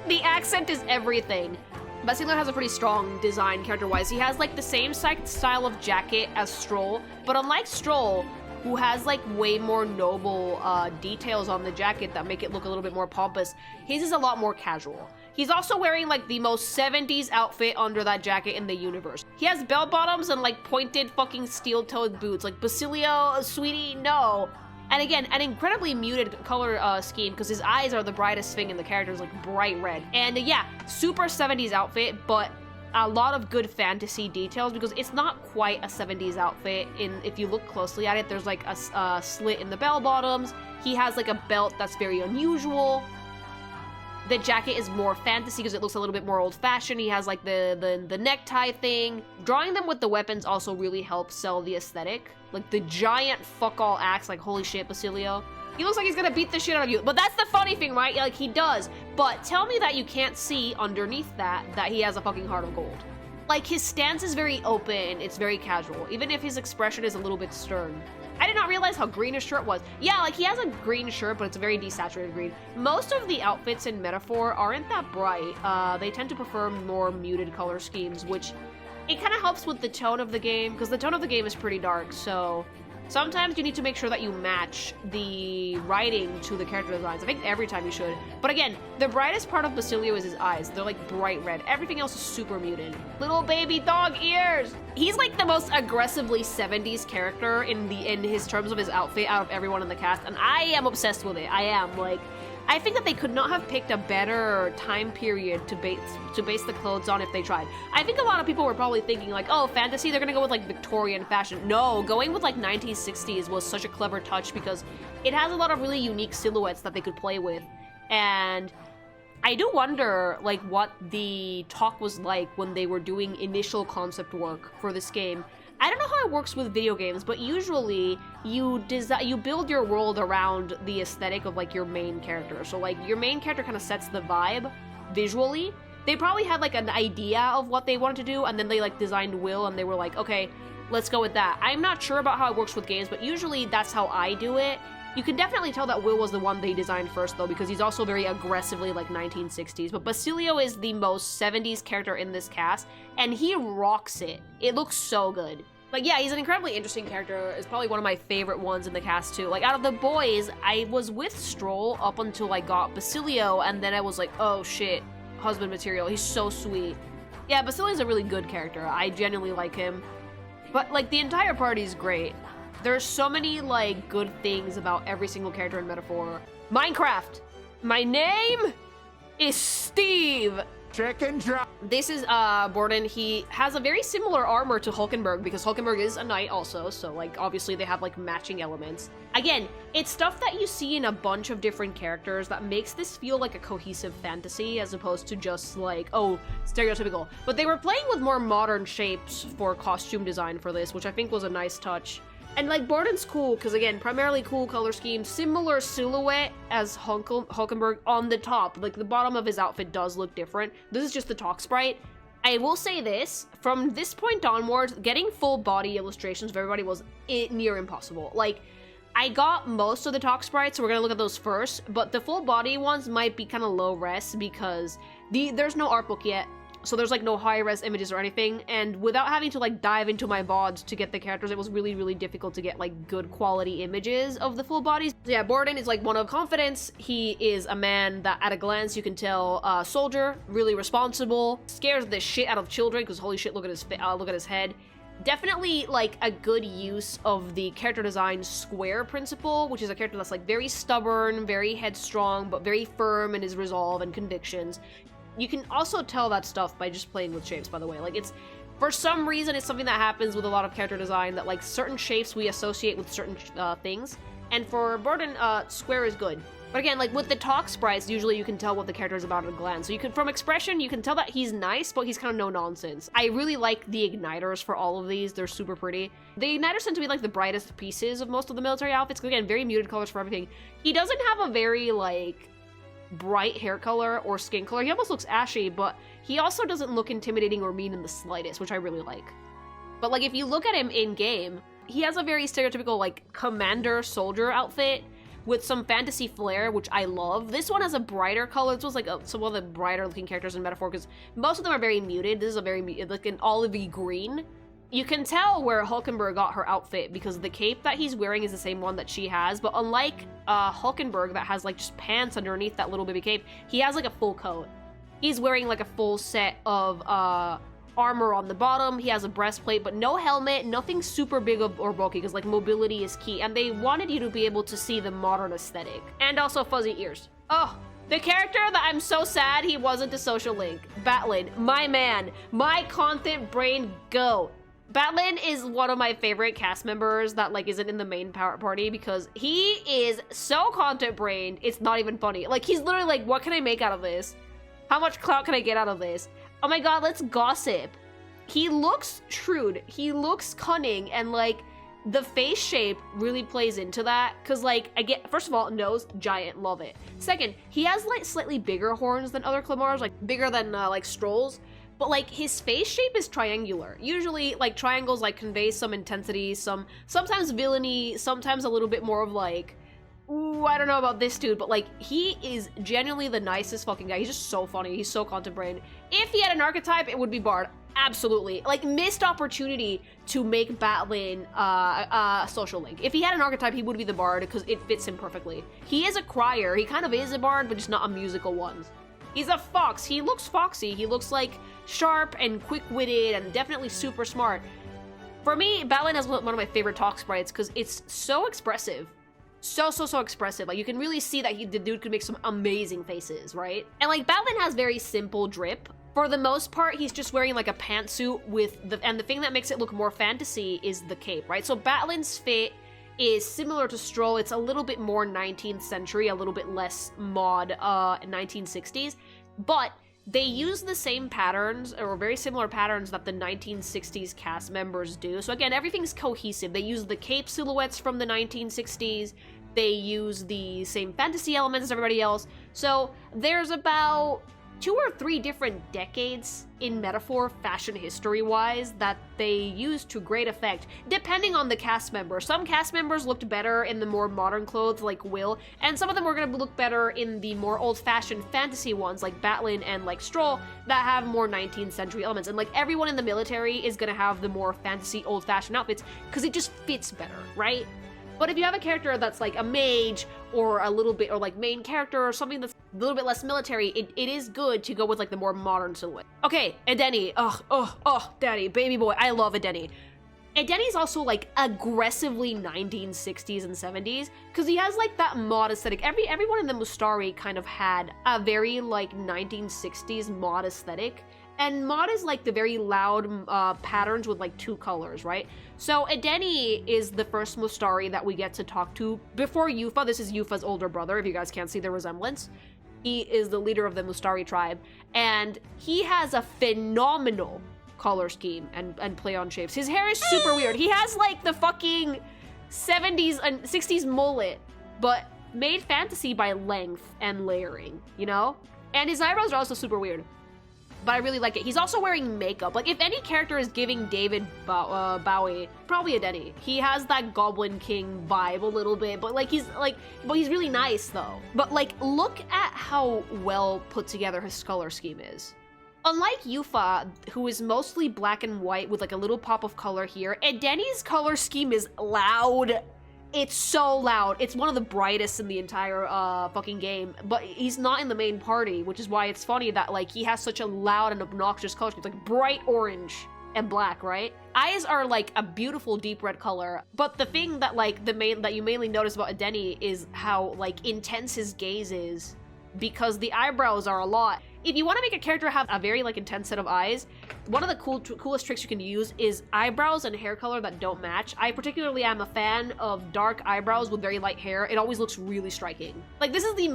The accent is everything. Basilio has a pretty strong design character-wise. He has like the same style of jacket as Strohl, but unlike Strohl, who has like way more noble details on the jacket that make it look a little bit more pompous, his is a lot more casual. He's also wearing like the most 70s outfit under that jacket in the universe. He has bell bottoms and like pointed fucking steel-toed boots. Like, Basilio, sweetie, no. And again, an incredibly muted color scheme because his eyes are the brightest thing in the character, is like bright red. And yeah, super 70s outfit, but a lot of good fantasy details because it's not quite a 70s outfit. If you look closely at it, there's like a slit in the bell bottoms. He has like a belt that's very unusual. The jacket is more fantasy because it looks a little bit more old-fashioned. He has like the necktie thing. Drawing them with the weapons also really helps sell the aesthetic. Like the giant fuck-all axe, like holy shit, Basilio. He looks like he's gonna beat the shit out of you. But that's the funny thing, right? Like he does. But tell me that you can't see underneath that he has a fucking heart of gold. Like his stance is very open, it's very casual, even if his expression is a little bit stern. I did not realize how green his shirt was. Yeah, like he has a green shirt, but it's a very desaturated green. Most of the outfits in Metaphor aren't that bright. They tend to prefer more muted color schemes, which it kind of helps with the tone of the game, because the tone of the game is pretty dark, so sometimes you need to make sure that you match the writing to the character designs. I think every time you should. But again, the brightest part of Basilio is his eyes. They're like bright red. Everything else is super muted. Little baby dog ears! He's like the most aggressively 70s character in his terms of his outfit out of everyone in the cast, and I am obsessed with it. I am. Like, I think that they could not have picked a better time period to base the clothes on if they tried. I think a lot of people were probably thinking like, oh, fantasy, they're gonna go with like Victorian fashion. No, going with like 1960s was such a clever touch because it has a lot of really unique silhouettes that they could play with. And I do wonder like what the talk was like when they were doing initial concept work for this game. I don't know how it works with video games, but usually you build your world around the aesthetic of like your main character. So like your main character kind of sets the vibe visually. They probably had like an idea of what they wanted to do, and then they like designed Will and they were like, okay, let's go with that. I'm not sure about how it works with games, but usually that's how I do it. You can definitely tell that Will was the one they designed first though, because he's also very aggressively like 1960s. But Basilio is the most 70s character in this cast, and he rocks it. It looks so good. Like, yeah, he's an incredibly interesting character. It's probably one of my favorite ones in the cast, too. Like, out of the boys, I was with Strohl up until I got Basilio, and then I was like, oh, shit, husband material. He's so sweet. Yeah, Basilio's a really good character. I genuinely like him. But, like, the entire party's great. There's so many, like, good things about every single character in Metaphor. Minecraft! My name is Steve! Chicken drop. This is Bardon. He has a very similar armor to Hulkenberg because Hulkenberg is a knight also, so like obviously they have like matching elements. Again, it's stuff that you see in a bunch of different characters that makes this feel like a cohesive fantasy as opposed to just like, oh, stereotypical. But they were playing with more modern shapes for costume design for this, which I think was a nice touch. And like Bardon's cool because again, primarily cool color scheme, similar silhouette as Hulkenberg on the top. Like the bottom of his outfit does look different. This is just the talk sprite. I will say this, from this point onwards, getting full body illustrations of everybody was near impossible. Like, I got most of the talk sprites, so we're gonna look at those first, but the full body ones might be kind of low res because there's no art book yet. So there's like no high res images or anything, and without having to like dive into my VODs to get the characters, it was really, really difficult to get like good quality images of the full bodies. So yeah, Bardon is like one of confidence. He is a man that at a glance you can tell soldier, really responsible, scares the shit out of children because holy shit, look at his head. Definitely like a good use of the character design square principle, which is a character that's like very stubborn, very headstrong, but very firm in his resolve and convictions. You can also tell that stuff by just playing with shapes, by the way. Like, it's, for some reason, it's something that happens with a lot of character design that, like, certain shapes we associate with certain things. And for Bardon, square is good. But again, like, with the talk sprites, usually you can tell what the character is about at a glance. So you can, from expression, you can tell that he's nice, but he's kind of no-nonsense. I really like the igniters for all of these. They're super pretty. The igniters tend to be, like, the brightest pieces of most of the military outfits. Again, very muted colors for everything. He doesn't have a very, like, bright hair color or skin color. He almost looks ashy, but he also doesn't look intimidating or mean in the slightest, which I really like. But like if you look at him in game, he has a very stereotypical like commander soldier outfit with some fantasy flair, which I love. This one has a brighter color. This was like some of the brighter looking characters in Metaphor because most of them are very muted. This is a very like an olivey green. You can tell where Hulkenberg got her outfit because the cape that he's wearing is the same one that she has, but unlike Hulkenberg that has like just pants underneath that little baby cape, he has like a full coat. He's wearing like a full set of armor on the bottom. He has a breastplate, but no helmet, nothing super big or bulky because like mobility is key, and they wanted you to be able to see the modern aesthetic. And also fuzzy ears. Oh, the character that I'm so sad he wasn't a social link. Batlin, my man, my content brain goat. Batlin is one of my favorite cast members that like isn't in the main party because he is so content brained, it's not even funny. Like he's literally like, what can I make out of this? How much clout can I get out of this? Oh my god, let's gossip. He looks shrewd, he looks cunning, and like the face shape really plays into that because like I get, first of all, nose, giant, love it. Second, he has like slightly bigger horns than other Clamars, like bigger than like Strohl's. But like his face shape is triangular. Usually like triangles like convey some intensity, sometimes villainy, sometimes a little bit more of like, ooh, I don't know about this dude, but like he is genuinely the nicest fucking guy. He's just so funny. He's so content brained. If he had an archetype, it would be Bard. Absolutely. Like missed opportunity to make Batlin a social link. If he had an archetype, he would be the Bard because it fits him perfectly. He is a crier. He kind of is a Bard, but just not a musical one. He's a fox. He looks foxy. He looks like sharp and quick-witted and definitely super smart. For me, Batlin has one of my favorite talk sprites because it's so expressive. So expressive. Like you can really see that the dude could make some amazing faces, right? And like Batlin has very simple drip. For the most part, he's just wearing like a pantsuit with and the thing that makes it look more fantasy is the cape, right? So Batlin's fit is similar to Strohl. It's a little bit more 19th century, a little bit less mod 1960s, but they use the same patterns or very similar patterns that the 1960s cast members do. So again, everything's cohesive. They use the cape silhouettes from the 1960s. They use the same fantasy elements as everybody else. So there's about 2 or 3 different decades in Metaphor fashion history-wise that they used to great effect, depending on the cast member. Some cast members looked better in the more modern clothes like Will, and some of them were going to look better in the more old-fashioned fantasy ones like Batlin and like Strohl that have more 19th century elements. And like everyone in the military is going to have the more fantasy old-fashioned outfits because it just fits better, right? But if you have a character that's like a mage or a little bit, or like main character or something that's a little bit less military, it is good to go with like the more modern silhouette. Okay, Edeni. Oh, daddy, baby boy. I love Edeni. Edeni's also like aggressively 1960s and 70s because he has like that mod aesthetic. Everyone in the Mustari kind of had a very like 1960s mod aesthetic. And mod is like the very loud patterns with like 2 colors, right? So Edeni is the first Mustari that we get to talk to before Eupha. This is Eupha's older brother, if you guys can't see the resemblance. He is the leader of the Mustari tribe, and he has a phenomenal color scheme and play on shapes. His hair is super weird. He has like the fucking 70s and 60s mullet, but made fantasy by length and layering, you know? And his eyebrows are also super weird. But I really like it. He's also wearing makeup. Like, if any character is giving David Bowie, probably Edeni. He has that Goblin King vibe a little bit, but he's really nice though. But like, look at how well put together his color scheme is. Unlike Eupha, who is mostly black and white with like a little pop of color here, Edeni's color scheme is loud. It's so loud. It's one of the brightest in the entire fucking game, but he's not in the main party, which is why it's funny that like he has such a loud and obnoxious color scheme. It's like bright orange and black, right? Eyes are like a beautiful deep red color, but the thing that like that you mainly notice about Edeni is how like intense his gaze is, because the eyebrows are a lot. If you want to make a character have a very like intense set of eyes, one of the coolest tricks you can use is eyebrows and hair color that don't match. I particularly am a fan of dark eyebrows with very light hair. It always looks really striking. Like, this is the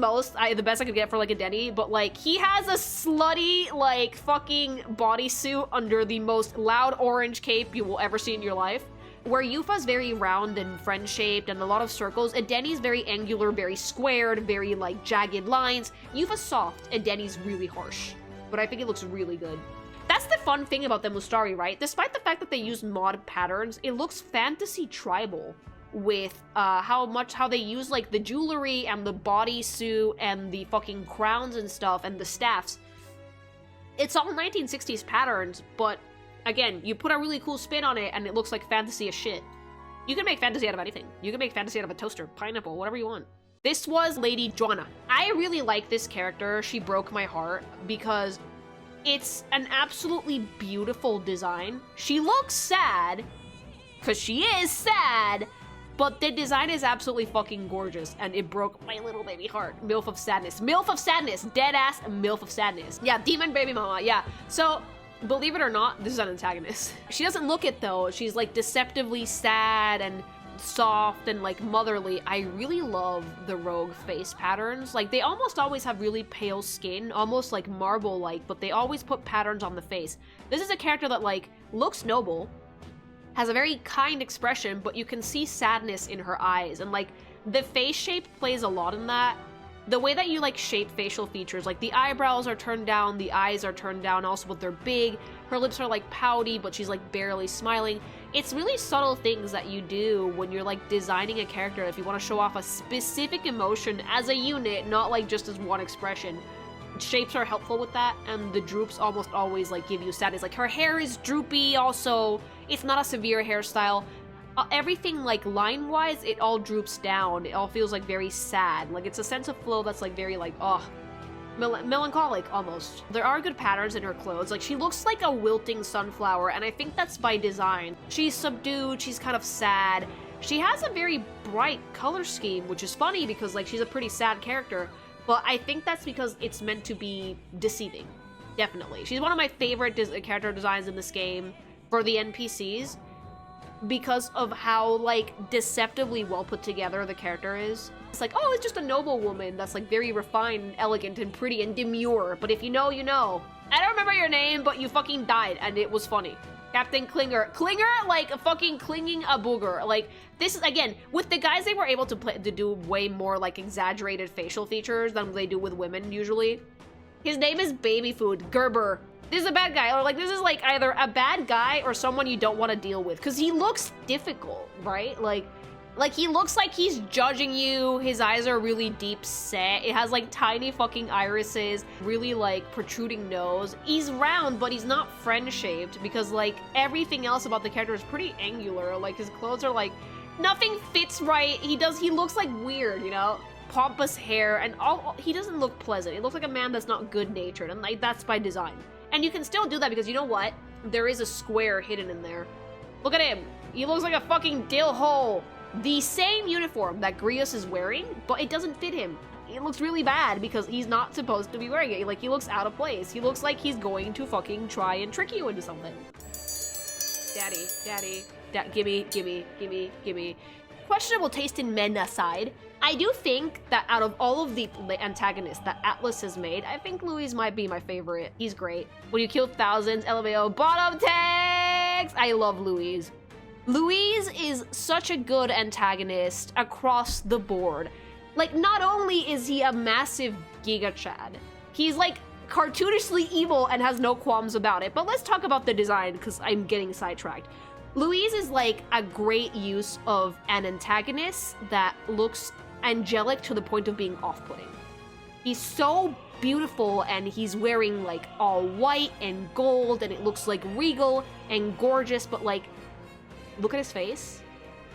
best I could get for like Edeni, but like he has a slutty like fucking bodysuit under the most loud orange cape you will ever see in your life. Where Eupha's very round and friend-shaped and a lot of circles, Edeni's very angular, very squared, very like jagged lines. Eupha's soft, Edeni's really harsh. But I think it looks really good. That's the fun thing about the Mustari, right? Despite the fact that they use mod patterns, it looks fantasy tribal with how they use like the jewelry and the bodysuit and the fucking crowns and stuff and the staffs. It's all 1960s patterns, but again, you put a really cool spin on it and it looks like fantasy as shit. You can make fantasy out of anything. You can make fantasy out of a toaster, pineapple, whatever you want. This was Lady Joanna. I really like this character. She broke my heart because it's an absolutely beautiful design. She looks sad, because she is sad, but the design is absolutely fucking gorgeous, and it broke my little baby heart. MILF of sadness. MILF of sadness. Dead-ass MILF of sadness. Yeah, demon baby mama, yeah. So, believe it or not, this is an antagonist. She doesn't look it though. She's like deceptively sad and soft and like motherly. I really love the rogue face patterns. Like, they almost always have really pale skin, almost like marble-like, but they always put patterns on the face. This is a character that like looks noble, has a very kind expression, but you can see sadness in her eyes, and like the face shape plays a lot in that. The way that you like shape facial features, like the eyebrows are turned down, the eyes are turned down also, but they're big. Her lips are like pouty, but she's like barely smiling. It's really subtle things that you do when you're like designing a character if you want to show off a specific emotion as a unit, not like just as one expression. Shapes are helpful with that, and the droops almost always like give you sadness. Like, her hair is droopy also. It's not a severe hairstyle. Everything like line-wise, it all droops down. It all feels like very sad. Like, it's a sense of flow that's like very like, melancholic almost. There are good patterns in her clothes. Like, she looks like a wilting sunflower, and I think that's by design. She's subdued, she's kind of sad. She has a very bright color scheme, which is funny because like she's a pretty sad character, but I think that's because it's meant to be deceiving. Definitely. She's one of my favorite character designs in this game for the NPCs, because of how like deceptively well put together the character is. It's like, oh, it's just a noble woman that's like very refined and elegant and pretty and demure, but if you know, you know. I don't remember your name, but you fucking died, and it was funny. Captain Klinger. Klinger, like fucking clinging a booger. Like, this is, again, with the guys, they were able to do way more like exaggerated facial features than they do with women usually. His name is Baby Food. Gerber. This is a bad guy, or like this is like either a bad guy or someone you don't want to deal with, because he looks difficult, right? Like he looks like he's judging you. His eyes are really deep set. It has like tiny fucking irises, really like protruding nose. He's round, but he's not friend-shaped, because like everything else about the character is pretty angular. Like, his clothes are like, nothing fits right. He looks like weird, you know? Pompous hair, and he doesn't look pleasant. He looks like a man that's not good-natured, and like that's by design. And you can still do that because, you know what? There is a square hidden in there. Look at him. He looks like a fucking dill hole. The same uniform that Grius is wearing, but it doesn't fit him. It looks really bad because he's not supposed to be wearing it. Like, he looks out of place. He looks like he's going to fucking try and trick you into something. Daddy, gimme. Questionable taste in men aside, I do think that out of all of the antagonists that Atlus has made, I think Louis might be my favorite. He's great. When you kill thousands, LMAO, bottom tags! I love Louis. Louis is such a good antagonist across the board. Like, not only is he a massive Giga Chad, he's like cartoonishly evil and has no qualms about it. But let's talk about the design because I'm getting sidetracked. Louise is like a great use of an antagonist that looks angelic to the point of being off-putting. He's so beautiful and he's wearing like all white and gold and it looks like regal and gorgeous, but like, look at his face.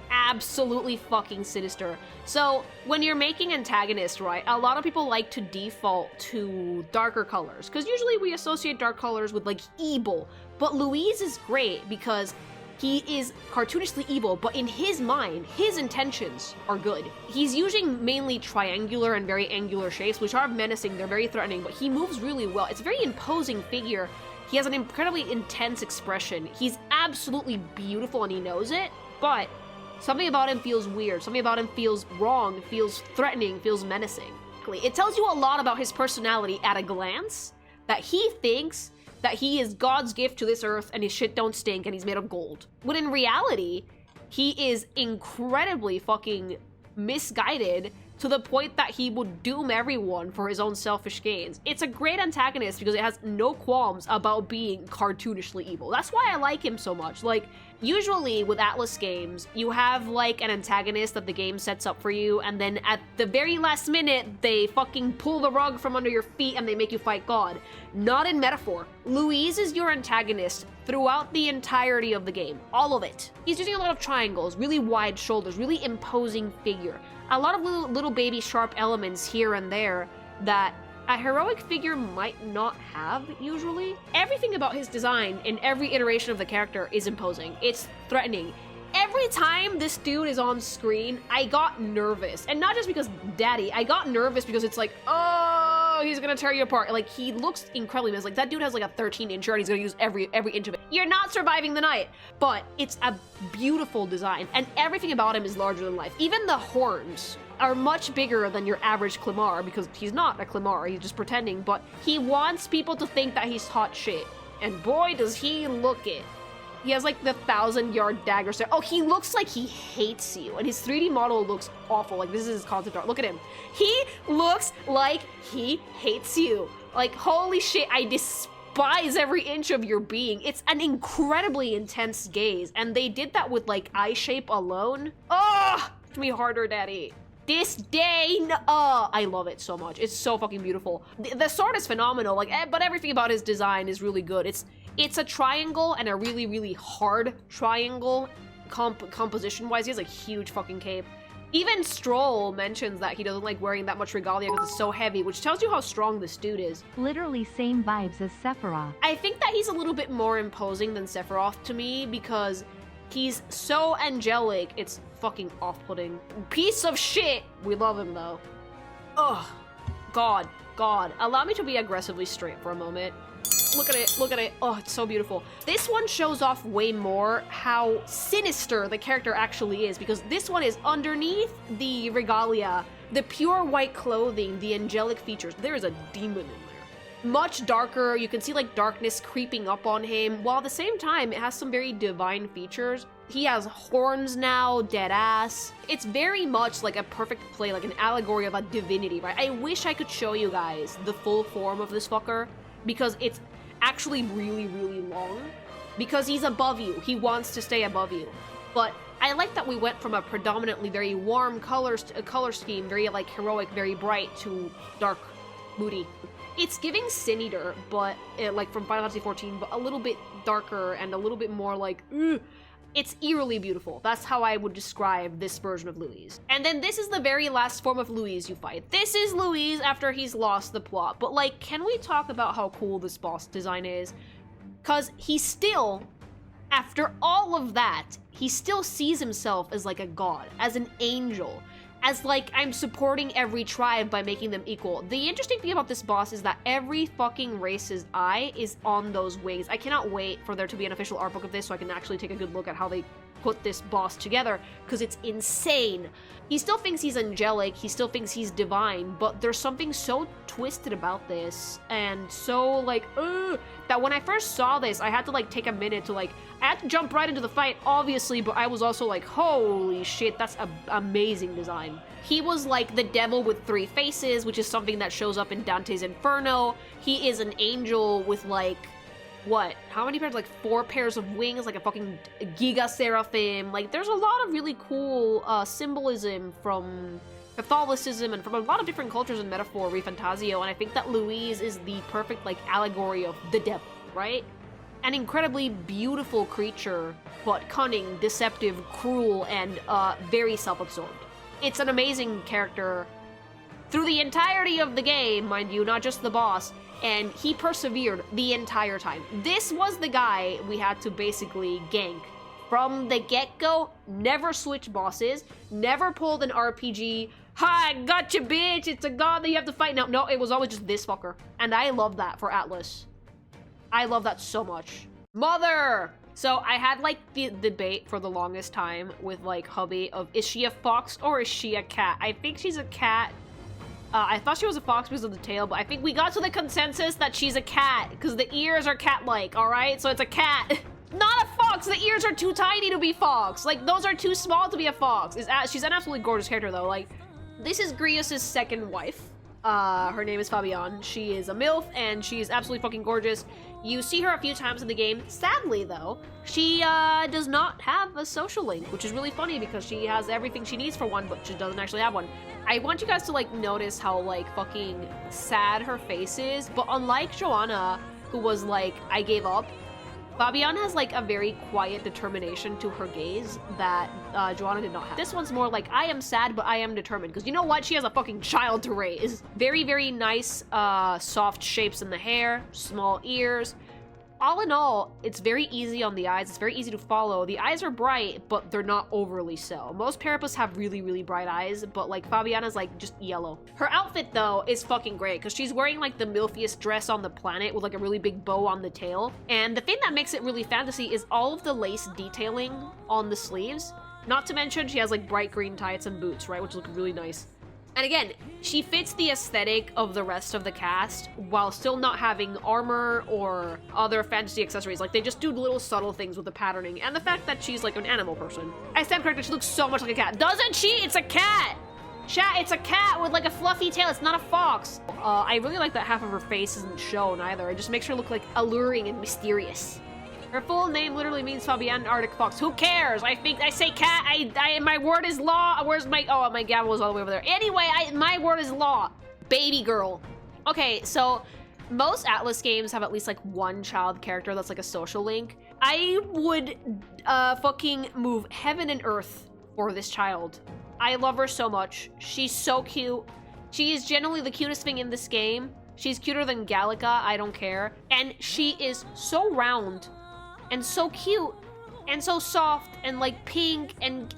Absolutely fucking sinister. So when you're making antagonists, right, a lot of people like to default to darker colors because usually we associate dark colors with like evil, but Louise is great because he is cartoonishly evil, but in his mind, his intentions are good. He's using mainly triangular and very angular shapes, which are menacing, they're very threatening, but he moves really well. It's a very imposing figure. He has an incredibly intense expression. He's absolutely beautiful and he knows it, but something about him feels weird. Something about him feels wrong, feels threatening, feels menacing. It tells you a lot about his personality at a glance, that he thinks that he is God's gift to this earth and his shit don't stink and he's made of gold. When in reality, he is incredibly fucking misguided to the point that he would doom everyone for his own selfish gains. It's a great antagonist because it has no qualms about being cartoonishly evil. That's why I like him so much. Like, usually with Atlus games, you have like an antagonist that the game sets up for you, and then at the very last minute, they fucking pull the rug from under your feet and they make you fight God. Not in Metaphor. Louise is your antagonist throughout the entirety of the game. All of it. He's using a lot of triangles, really wide shoulders, really imposing figure. A lot of little baby sharp elements here and there that a heroic figure might not have usually. Everything about his design in every iteration of the character is imposing. It's threatening. Every time this dude is on screen, I got nervous. And not just because daddy, I got nervous because it's like, oh, he's gonna tear you apart. Like, he looks incredibly menacing. Like, that dude has like a 13-incher and he's gonna use every inch of it. You're not surviving the night. But it's a beautiful design and everything about him is larger than life. Even the horns are much bigger than your average Klinger because he's not a Klinger, he's just pretending, but he wants people to think that he's hot shit. And boy, does he look it. He has like the 1,000-yard dagger stare. Oh, he looks like he hates you. And his 3D model looks awful. Like, this is his concept art. Look at him. He looks like he hates you. Like, holy shit, I despise every inch of your being. It's an incredibly intense gaze. And they did that with like eye shape alone. Oh, hit me harder, daddy. Disdain. Oh, I love it so much. It's so fucking beautiful. The sword is phenomenal. Like, but everything about his design is really good. It's a triangle and a really, really hard triangle composition-wise. He has a huge fucking cape. Even Strohl mentions that he doesn't like wearing that much regalia because it's so heavy, which tells you how strong this dude is. Literally same vibes as Sephiroth. I think that he's a little bit more imposing than Sephiroth to me because he's so angelic, it's fucking off-putting. Piece of shit! We love him though. Ugh. God. Allow me to be aggressively straight for a moment. Look at it. Oh, it's so beautiful. This one shows off way more how sinister the character actually is because this one is underneath the regalia, the pure white clothing, the angelic features. There is a demon in there. Much darker, you can see like darkness creeping up on him, while at the same time it has some very divine features. He has horns now, dead ass. It's very much like a perfect play, like an allegory of a divinity, right? I wish I could show you guys the full form of this fucker because it's actually really, really long because he's above you. He wants to stay above you. But I like that we went from a predominantly very warm color scheme, very like heroic, very bright, to dark, moody. It's giving Sin Eater, but like from Final Fantasy 14, but a little bit darker and a little bit more like, ugh. It's eerily beautiful. That's how I would describe this version of Louise. And then this is the very last form of Louise you fight. This is Louise after he's lost the plot. But like, can we talk about how cool this boss design is? Cause he's still After all of that, he still sees himself as like a god, as an angel, as like, I'm supporting every tribe by making them equal. The interesting thing about this boss is that every fucking race's eye is on those wings. I cannot wait for there to be an official art book of this so I can actually take a good look at how they put this boss together, because it's insane. He still thinks he's angelic, he still thinks he's divine, but there's something so twisted about this, and so like, that when I first saw this, I had to like take a minute to like, I had to jump right into the fight, obviously, but I was also like, holy shit, that's an amazing design. He was like the devil with 3 faces, which is something that shows up in Dante's Inferno. He is an angel with like, what? How many pairs? Like 4 pairs of wings, like a fucking Giga Seraphim. Like, there's a lot of really cool symbolism from Catholicism and from a lot of different cultures in Metaphor, Refantazio, and I think that Louise is the perfect, like, allegory of the devil, right? An incredibly beautiful creature, but cunning, deceptive, cruel, and very self-absorbed. It's an amazing character through the entirety of the game, mind you, not just the boss, and he persevered the entire time. This was the guy we had to basically gank. From the get-go, never switched bosses, never pulled an RPG. Hi, gotcha, bitch, it's a god that you have to fight now. No, it was always just this fucker. And I love that for Atlus. I love that so much. Mother! So I had like the debate for the longest time with like hubby of, is she a fox or is she a cat? I think she's a cat. I thought she was a fox because of the tail, but I think we got to the consensus that she's a cat because the ears are cat-like, all right? So it's a cat. Not a fox! The ears are too tiny to be fox. Like, those are too small to be a fox. She's an absolutely gorgeous character, though. Like, this is Grius' second wife. Her name is Fabienne. She is a MILF, and she is absolutely fucking gorgeous. You see her a few times in the game. Sadly, though, she does not have a social link, which is really funny because she has everything she needs for one, but she doesn't actually have one. I want you guys to, like, notice how, like, fucking sad her face is, but unlike Joanna, who was like, I gave up, Fabienne has, like, a very quiet determination to her gaze that Joanna did not have. This one's more like, I am sad, but I am determined. Because you know what? She has a fucking child to raise. Very, very nice, soft shapes in the hair, small ears. All in all, it's very easy on the eyes. It's very easy to follow. The eyes are bright, but they're not overly so. Most Parapas have really, really bright eyes, but like Fabiana's like just yellow. Her outfit though is fucking great because she's wearing like the milfiest dress on the planet with like a really big bow on the tail. And the thing that makes it really fantasy is all of the lace detailing on the sleeves. Not to mention she has like bright green tights and boots, right? Which look really nice. And again, she fits the aesthetic of the rest of the cast while still not having armor or other fantasy accessories. Like, they just do little subtle things with the patterning and the fact that she's like an animal person. I stand corrected, she looks so much like a cat. Doesn't she? It's a cat! Chat, it's a cat with like a fluffy tail. It's not a fox. I really like that half of her face isn't shown either. It just makes her look like alluring and mysterious. Her full name literally means Fabienne Arctic Fox. Who cares? I say cat. My word is law. Where's my... Oh, my gavel was all the way over there. Anyway, my word is law. Baby girl. Okay, so most Atlus games have at least like one child character that's like a social link. I would fucking move heaven and earth for this child. I love her so much. She's so cute. She is generally the cutest thing in this game. She's cuter than Gallica. I don't care. And she is so round and so cute and so soft and like pink and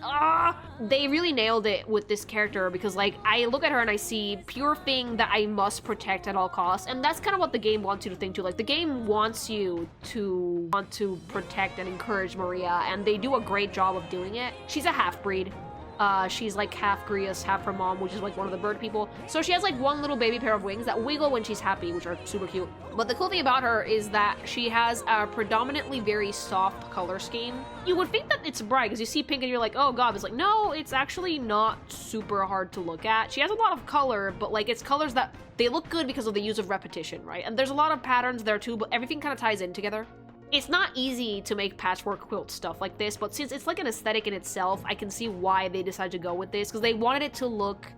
they really nailed it with this character because like I look at her and I see pure thing that I must protect at all costs, and that's kind of what the game wants you to think too. Like the game wants you to want to protect and encourage Maria, and they do a great job of doing it. She's a half-breed. She's like half Grius, half her mom, which is like one of the bird people. So she has like one little baby pair of wings that wiggle when she's happy, which are super cute. But the cool thing about her is that she has a predominantly very soft color scheme. You would think that it's bright because you see pink and you're like, oh god, it's like, no, it's actually not super hard to look at. She has a lot of color, but like it's colors that they look good because of the use of repetition, right? And there's a lot of patterns there too, but everything kind of ties in together. It's not easy to make patchwork quilt stuff like this, but since it's like an aesthetic in itself, I can see why they decided to go with this, because they wanted it to look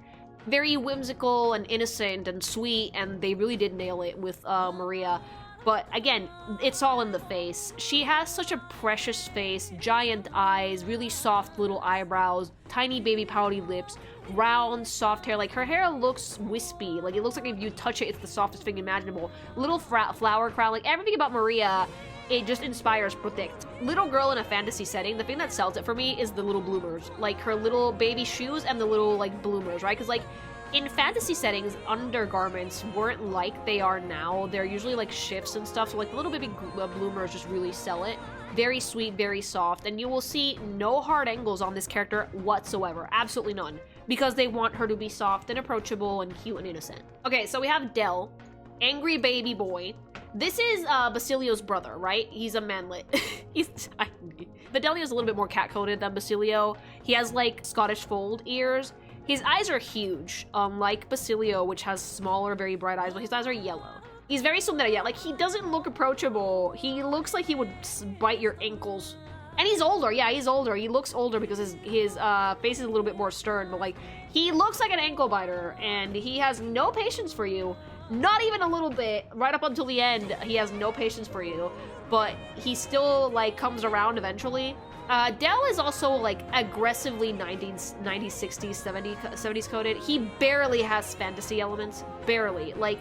very whimsical and innocent and sweet, and they really did nail it with Maria. But again, it's all in the face. She has such a precious face, giant eyes, really soft little eyebrows, tiny baby pouty lips, round, soft hair. Like, her hair looks wispy. Like, it looks like if you touch it, it's the softest thing imaginable. Little flower crown. Like, everything about Maria it just inspires protect. Little girl in a fantasy setting, the thing that sells it for me is the little bloomers. Like, her little baby shoes and the little, like, bloomers, right? Because, like, in fantasy settings, undergarments weren't like they are now. They're usually, like, shifts and stuff, so, like, the little baby bloomers just really sell it. Very sweet, very soft, and you will see no hard angles on this character whatsoever. Absolutely none. Because they want her to be soft and approachable and cute and innocent. Okay, so we have Del, angry baby boy. This is Basilio's brother, right? He's a manlet. He's tiny. Fidelio's a little bit more cat-coded than Basilio. He has, like, Scottish fold ears. His eyes are huge, unlike Basilio, which has smaller, very bright eyes, but his eyes are yellow. He's very tsundere, yeah. Like, he doesn't look approachable. He looks like he would bite your ankles. And he's older, yeah, he's older. He looks older because his face is a little bit more stern, but, like, he looks like an ankle biter, and he has no patience for you. Not even a little bit. Right up until the end, he has no patience for you. But he still, like, comes around eventually. Del is also, like, aggressively 90s, 60s, 70s coded. He barely has fantasy elements. Barely. Like,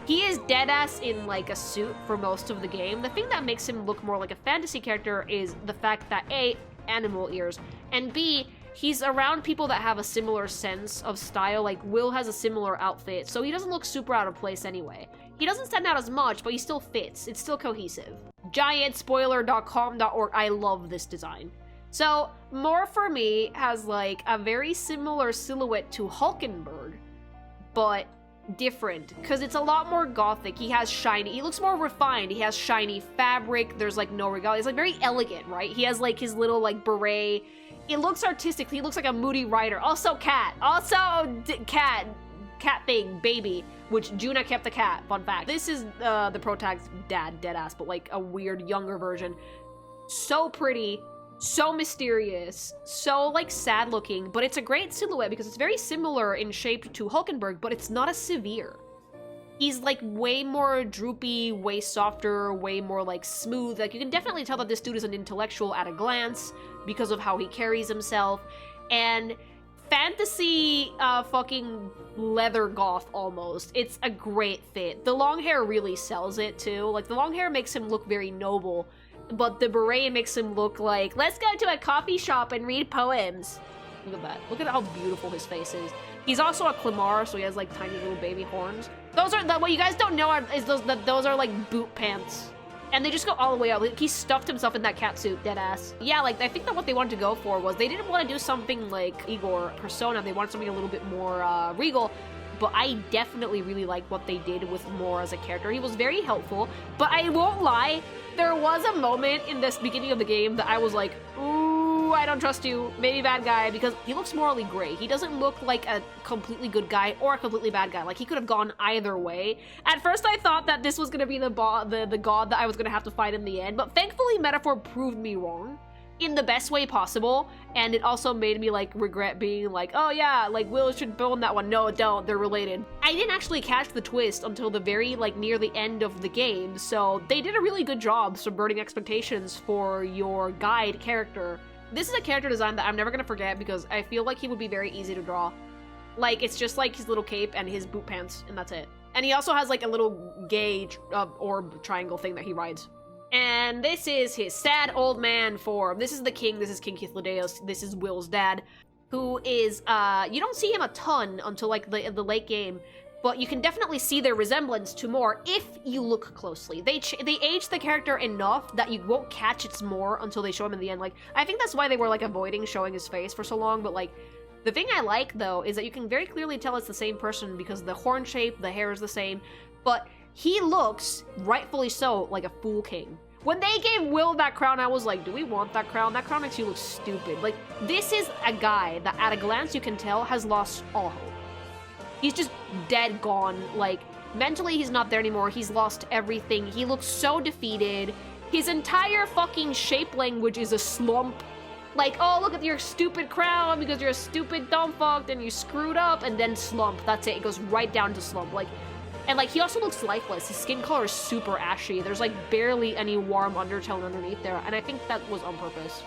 he is deadass in, like, a suit for most of the game. The thing that makes him look more like a fantasy character is the fact that, A, animal ears, and B, he's around people that have a similar sense of style. Like, Will has a similar outfit, so he doesn't look super out of place anyway. He doesn't stand out as much, but he still fits. It's still cohesive. Giantspoiler.com.org. I love this design. So, More For Me has, like, a very similar silhouette to Hulkenberg, but different, because it's a lot more gothic. He has shiny, he looks more refined. He has shiny fabric. There's, like, no regalia. He's, like, very elegant, right? He has, like, his little, like, beret. It looks artistic. He looks like a moody writer. Also cat. Also cat thing, baby, which Junah kept the cat. Fun fact. This is the protag's dad, deadass, but, like, a weird younger version. So pretty, so mysterious, so, like, sad looking, but it's a great silhouette because it's very similar in shape to Hulkenberg, but it's not as severe. He's, like, way more droopy, way softer, way more, like, smooth. Like, you can definitely tell that this dude is an intellectual at a glance because of how he carries himself. And fantasy fucking leather goth almost. It's a great fit. The long hair really sells it, too. Like, the long hair makes him look very noble, but the beret makes him look like, let's go to a coffee shop and read poems. Look at that. Look at how beautiful his face is. He's also a Klinger, so he has, like, tiny little baby horns. Those are, what you guys don't know is those are, like, boot pants. And they just go all the way out. Like, he stuffed himself in that catsuit, deadass. Yeah, like, I think that what they wanted to go for was they didn't want to do something like Igor Persona. They wanted something a little bit more regal. But I definitely really like what they did with Moore as a character. He was very helpful, but I won't lie, there was a moment in this beginning of the game that I was like, ooh, I don't trust you, maybe bad guy, because he looks morally gray. He doesn't look like a completely good guy or a completely bad guy. Like, he could have gone either way. At first, I thought that this was going to be the god that I was going to have to fight in the end, but thankfully, Metaphor proved me wrong in the best way possible, and it also made me, like, regret being like, oh yeah, like, Will should bone that one. No, don't, they're related. I didn't actually catch the twist until the very, like, near the end of the game, so they did a really good job subverting expectations for your guide character. This is a character design that I'm never gonna forget because I feel like he would be very easy to draw. Like, it's just like his little cape and his boot pants, and that's it. And he also has, like, a little gay orb triangle thing that he rides. And this is his sad old man form. This is the king. This is King Hythlodaeus. This is Will's dad, who is, you don't see him a ton until, like, the late game, but you can definitely see their resemblance to Moore if you look closely. They aged the character enough that you won't catch it's Moore until they show him in the end. Like, I think that's why they were, like, avoiding showing his face for so long, but, like, the thing I like, though, is that you can very clearly tell it's the same person because the horn shape, the hair is the same, but he looks, rightfully so, like a fool king. When they gave Will that crown, I was like, do we want that crown? That crown makes you look stupid. Like, this is a guy that at a glance you can tell has lost all hope. He's just dead gone. Like, mentally he's not there anymore. He's lost everything. He looks so defeated. His entire fucking shape language is a slump. Like, oh, look at your stupid crown because you're a stupid dumb fuck and you screwed up, and then slump. That's it. It goes right down to slump. Like, and, like, he also looks lifeless. His skin color is super ashy. There's, like, barely any warm undertone underneath there, and I think that was on purpose.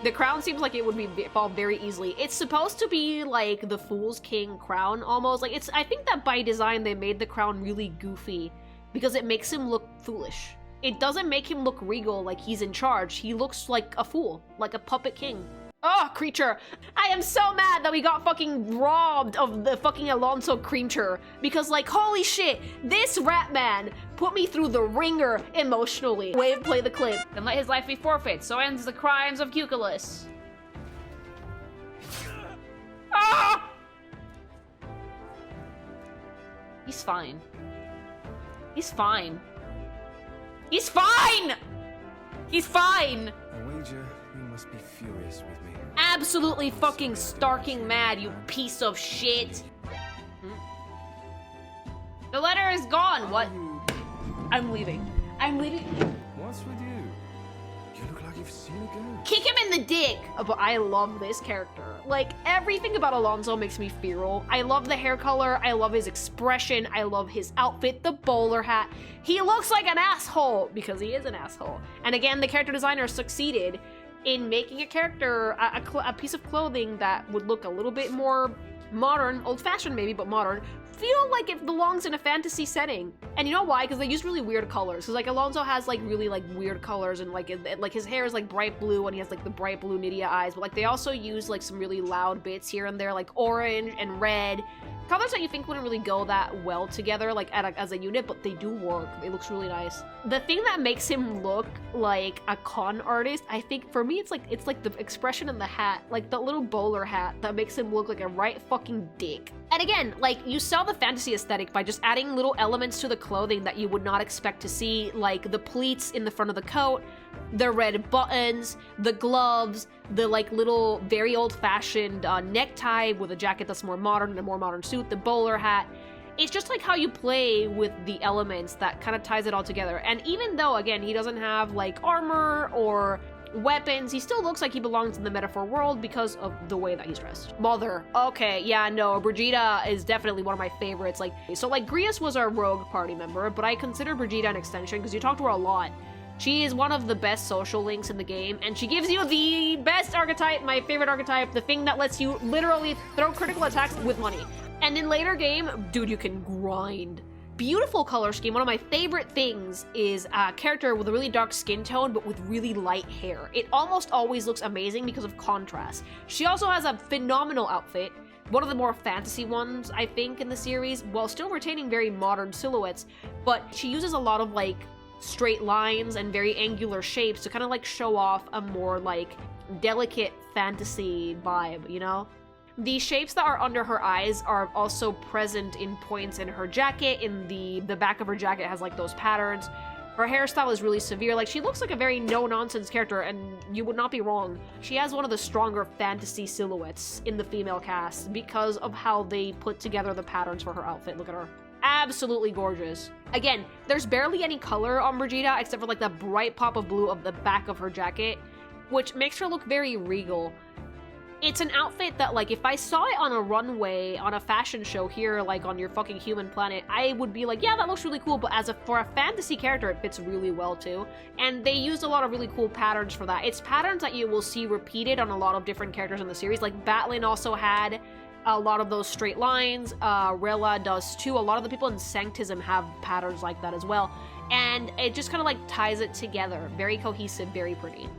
The crown seems like it would fall very easily. It's supposed to be, like, the Fool's King crown, almost. Like, I think that by design they made the crown really goofy, because it makes him look foolish. it doesn't make him look regal like he's in charge. He looks like a fool, like a puppet king. Oh, creature. I am so mad that we got fucking robbed of the fucking Alonzo creature. Because, like, holy shit, this rat man put me through the ringer emotionally. Wave, play the clip. And let his life be forfeit, so ends the crimes of Cuculus. Ah! He's fine. He's fine. He's fine! He's fine! I wager you must be furious with me. Absolutely fucking starking mad, you piece of shit. The letter is gone. What? I'm leaving. I'm leaving. What's with you? You look like you've seen a ghost. Kick him in the dick. But I love this character. Like, everything about Alonzo makes me feral. I love the hair color. I love his expression. I love his outfit, the bowler hat. He looks like an asshole because he is an asshole. And again, the character designer succeeded in making a character, a piece of clothing that would look a little bit more modern, old-fashioned maybe, but modern, feel like it belongs in a fantasy setting. And you know why? Because they use really weird colors. Because like Alonzo has like really like weird colors, and like his hair is like bright blue, and he has like the bright blue Nydia eyes. But like they also use like some really loud bits here and there, like orange and red. Colors that you think wouldn't really go that well together, like as a unit, but they do work. It looks really nice. The thing that makes him look like a con artist, I think for me, it's like the expression in the hat, like the little bowler hat that makes him look like a right fucking dick. And again, like you sell the fantasy aesthetic by just adding little elements to the clothing that you would not expect to see, like the pleats in the front of the coat, the red buttons, the gloves, the like little very old-fashioned necktie with a jacket that's more modern and a more modern suit, the bowler hat. It's just like how you play with the elements that kind of ties it all together. And even though, again, he doesn't have like armor or weapons, he still looks like he belongs in the metaphor world because of the way that he's dressed. Mother. Okay, yeah, no, Brigitte is definitely one of my favorites. Like, so like Grius was our rogue party member, but I consider Brigitte an extension because you talk to her a lot. She is one of the best social links in the game, and she gives you the best archetype, my favorite archetype, the thing that lets you literally throw critical attacks with money. And in later game, dude, you can grind. Beautiful color scheme. One of my favorite things is a character with a really dark skin tone, but with really light hair. It almost always looks amazing because of contrast. She also has a phenomenal outfit, one of the more fantasy ones, I think, in the series, while still retaining very modern silhouettes, but she uses a lot of, like, straight lines and very angular shapes to kind of, like, show off a more, like, delicate fantasy vibe, you know? The shapes that are under her eyes are also present in points in her jacket. In the back of her jacket has like those patterns. Her hairstyle is really severe. Like, she looks like a very no-nonsense character, and you would not be wrong. She has one of the stronger fantasy silhouettes in the female cast because of how they put together the patterns for her outfit. Look at her. Absolutely gorgeous. Again, there's barely any color on Brigitte except for like the bright pop of blue of the back of her jacket, which makes her look very regal. It's an outfit that, like, if I saw it on a runway, on a fashion show here, like, on your fucking human planet, I would be like, yeah, that looks really cool, but for a fantasy character, it fits really well, too. And they used a lot of really cool patterns for that. It's patterns that you will see repeated on a lot of different characters in the series. Like, Batlin also had a lot of those straight lines. Rella does, too. A lot of the people in Sanctism have patterns like that as well. And it just kind of, like, ties it together. Very cohesive, very pretty.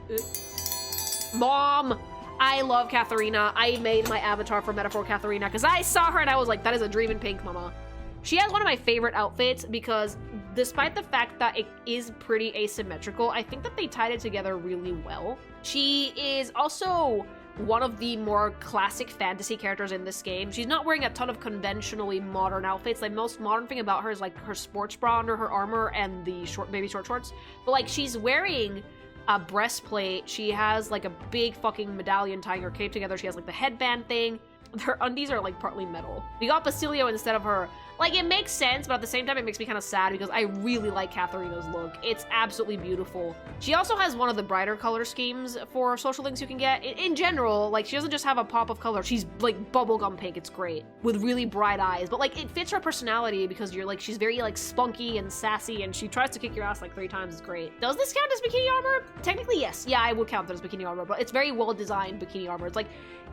Mom! I love Catherina. I made my avatar for Metaphor Catherina because I saw her and I was like, that is a dream in pink, mama. She has one of my favorite outfits because despite the fact that it is pretty asymmetrical, I think that they tied it together really well. She is also one of the more classic fantasy characters in this game. She's not wearing a ton of conventionally modern outfits. The most modern thing about her is like her sports bra under her armor and the baby short shorts. But like, she's wearing a breastplate. She has like a big fucking medallion tying her cape together. She has like the headband thing. Her undies are like partly metal. We got Basilio instead of her. Like, it makes sense, but at the same time it makes me kind of sad because I really like Catherina's look. It's absolutely beautiful. She also has one of the brighter color schemes for social links you can get. In general, like, she doesn't just have a pop of color. She's like bubblegum pink. It's great with really bright eyes, but like it fits her personality because you're like, she's very like spunky and sassy and she tries to kick your ass like 3 times. It's great. Does this count as bikini armor? Technically, yes. Yeah, I would count that as bikini armor, but it's very well designed bikini armor. It's like,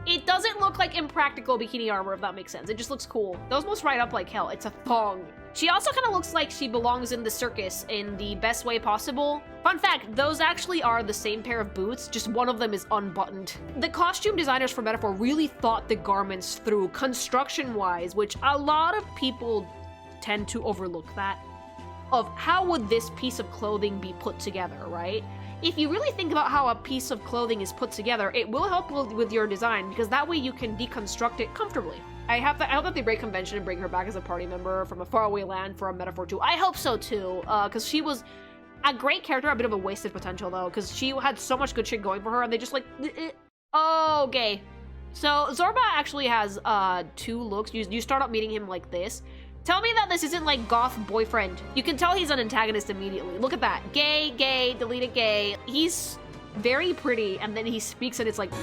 it doesn't look like impractical practical bikini armor, if that makes sense. It just looks cool. Those must ride up like hell. It's a thong. She also kind of looks like she belongs in the circus in the best way possible. Fun fact, those actually are the same pair of boots, just one of them is unbuttoned. The costume designers for Metaphor really thought the garments through construction-wise, which a lot of people tend to overlook that. Of how would this piece of clothing be put together, right? If you really think about how a piece of clothing is put together, it will help with your design, because that way you can deconstruct it comfortably. I hope that they break convention and bring her back as a party member from a faraway land for a Metaphor 2. I hope so too, because she was a great character, a bit of a wasted potential though, because she had so much good shit going for her, and they just like, oh, gay. So Zorba actually has 2 looks. You start out meeting him like this. Tell me that this isn't like goth boyfriend. You can tell he's an antagonist immediately. Look at that. Gay, gay, delete it, gay. He's very pretty, and then he speaks and it's like...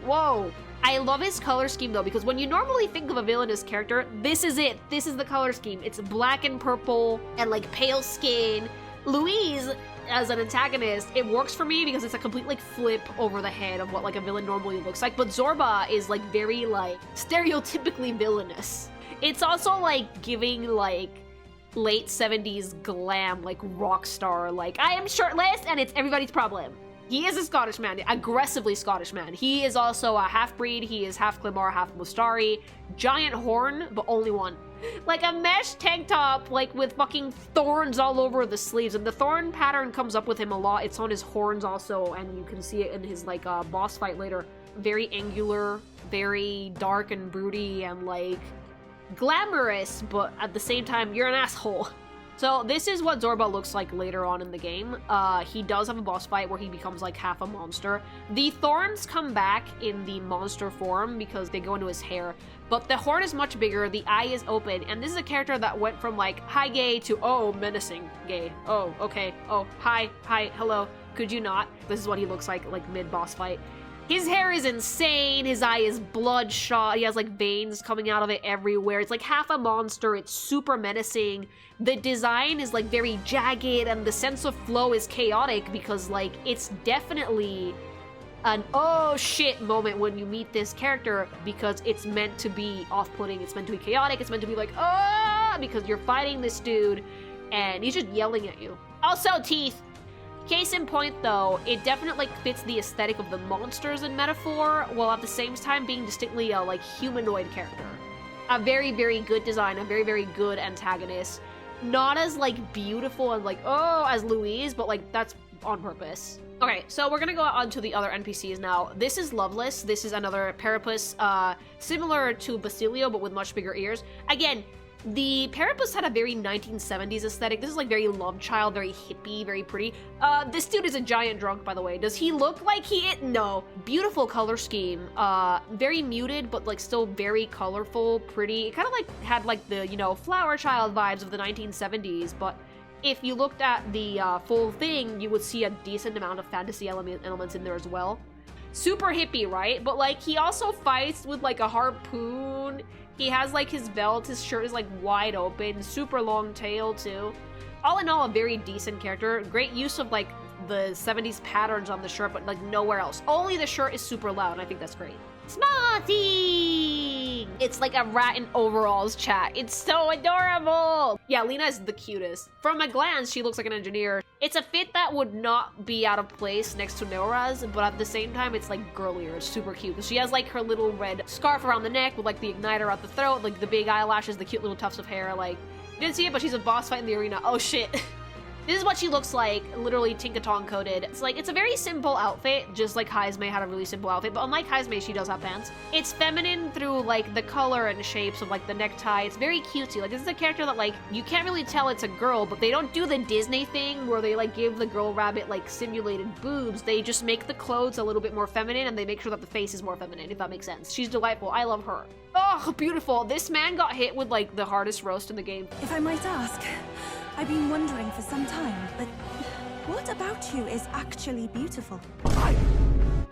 Whoa. I love his color scheme though, because when you normally think of a villainous character, this is it. This is the color scheme. It's black and purple and like pale skin. Louise, as an antagonist, it works for me because it's a complete like flip over the head of what like a villain normally looks like. But Zorba is like very like stereotypically villainous. It's also like giving like late 70s glam, like rock star, like I am shirtless and it's everybody's problem. He is a Scottish man, aggressively Scottish man. He is also a half-breed. He is half Climar, half Mustari. Giant horn, but only one. Like a mesh tank top, like with fucking thorns all over the sleeves. And the thorn pattern comes up with him a lot. It's on his horns also, and you can see it in his like boss fight later. Very angular, very dark and broody, and like glamorous, but at the same time, you're an asshole. So this is what Zorba looks like later on in the game. He does have a boss fight where he becomes like half a monster. The thorns come back in the monster form because they go into his hair, but the horn is much bigger, the eye is open, and this is a character that went from like, hi gay to, oh, menacing gay. Oh, okay. Oh, hi, hello, could you not? This is what he looks like mid-boss fight. His hair is insane, his eye is bloodshot, he has like veins coming out of it everywhere. It's like half a monster, it's super menacing. The design is like very jagged and the sense of flow is chaotic because like it's definitely an oh shit moment when you meet this character because it's meant to be off-putting, it's meant to be chaotic, it's meant to be like ah because you're fighting this dude and he's just yelling at you. Also teeth. Case in point though, it definitely fits the aesthetic of the monsters in Metaphor, while at the same time being distinctly a like humanoid character. A very, very good design, a very, very good antagonist. Not as like beautiful and like, oh, as Louise, but like that's on purpose. Okay, so we're gonna go on to the other NPCs now. This is Loveless. This is another Parapus, similar to Basilio, but with much bigger ears. Again, the Parapus had a very 1970s aesthetic. This is like very love child, very hippie, very pretty. This dude is a giant drunk, by the way. Does he look like he is? No. Beautiful color scheme. Very muted, but like still very colorful, pretty. It kind of like had like the, you know, flower child vibes of the 1970s, but if you looked at the full thing, you would see a decent amount of fantasy elements in there as well. Super hippie, right? But like he also fights with like a harpoon. He has like his belt, his shirt is like wide open, super long tail too. All in all, a very decent character. Great use of like the 70s patterns on the shirt, but like nowhere else. Only the shirt is super loud, and I think that's great. Smarty! It's like a rat in overalls, chat. It's so adorable! Yeah, Lena is the cutest. From a glance, she looks like an engineer. It's a fit that would not be out of place next to Neuras, but at the same time, it's like girlier. It's super cute. She has like her little red scarf around the neck with like the igniter at the throat, like the big eyelashes, the cute little tufts of hair. Like, you didn't see it, but she's a boss fight in the arena. Oh shit. This is what she looks like, literally Tinkatong coded. It's like, it's a very simple outfit, just like Heismay had a really simple outfit, but unlike Heismay, she does have pants. It's feminine through like the color and shapes of like the necktie. It's very cutesy. Like this is a character that like, you can't really tell it's a girl, but they don't do the Disney thing where they like give the girl rabbit like simulated boobs. They just make the clothes a little bit more feminine and they make sure that the face is more feminine, if that makes sense. She's delightful. I love her. Oh, beautiful. This man got hit with like the hardest roast in the game. If I might ask, I've been wondering for some time, but what about you is actually beautiful?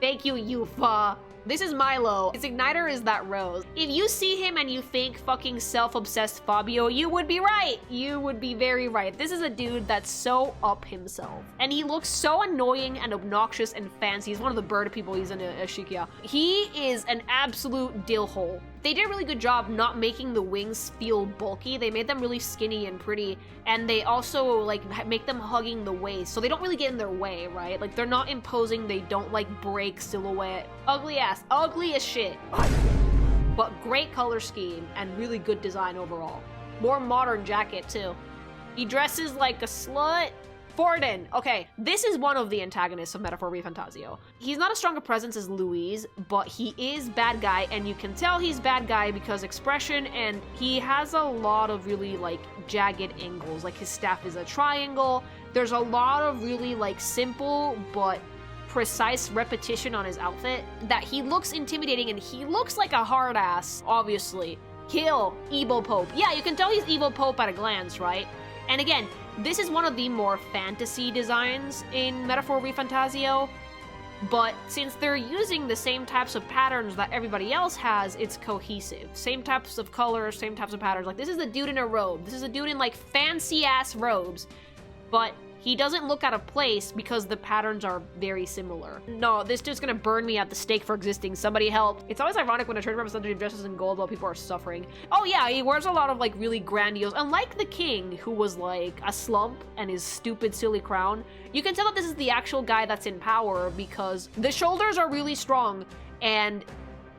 Thank you, Eupha. This is Milo. His igniter is that rose. If you see him and you think fucking self-obsessed Fabio, you would be right. You would be very right. This is a dude that's so up himself. And he looks so annoying and obnoxious and fancy. He's one of the bird people. He's in a Shikia. He is an absolute dill hole. They did a really good job not making the wings feel bulky. They made them really skinny and pretty, and they also like make them hugging the waist, so they don't really get in their way, right? Like they're not imposing, they don't like break silhouette. Ugly as shit. But great color scheme and really good design overall. More modern jacket too. He dresses like a slut. Forden. Okay, this is one of the antagonists of Metaphor Refantazio. He's not as strong a presence as Louise, but he is bad guy, and you can tell he's bad guy because expression, and he has a lot of really like jagged angles. Like his staff is a triangle. There's a lot of really like simple but precise repetition on his outfit that he looks intimidating, and he looks like a hard ass, obviously. Kill Evil Pope. Yeah, you can tell he's Evil Pope at a glance, right? And again, this is one of the more fantasy designs in Metaphor Refantazio, but since they're using the same types of patterns that everybody else has, it's cohesive. Same types of colors, same types of patterns. Like, this is a dude in a robe. This is a dude in, like, fancy-ass robes, but he doesn't look out of place because the patterns are very similar. No, this dude's gonna burn me at the stake for existing. Somebody help. It's always ironic when a church representative dresses in gold while people are suffering. Oh yeah, he wears a lot of like really grandiose, unlike the king who was like a slump and his stupid silly crown. You can tell that this is the actual guy that's in power because the shoulders are really strong and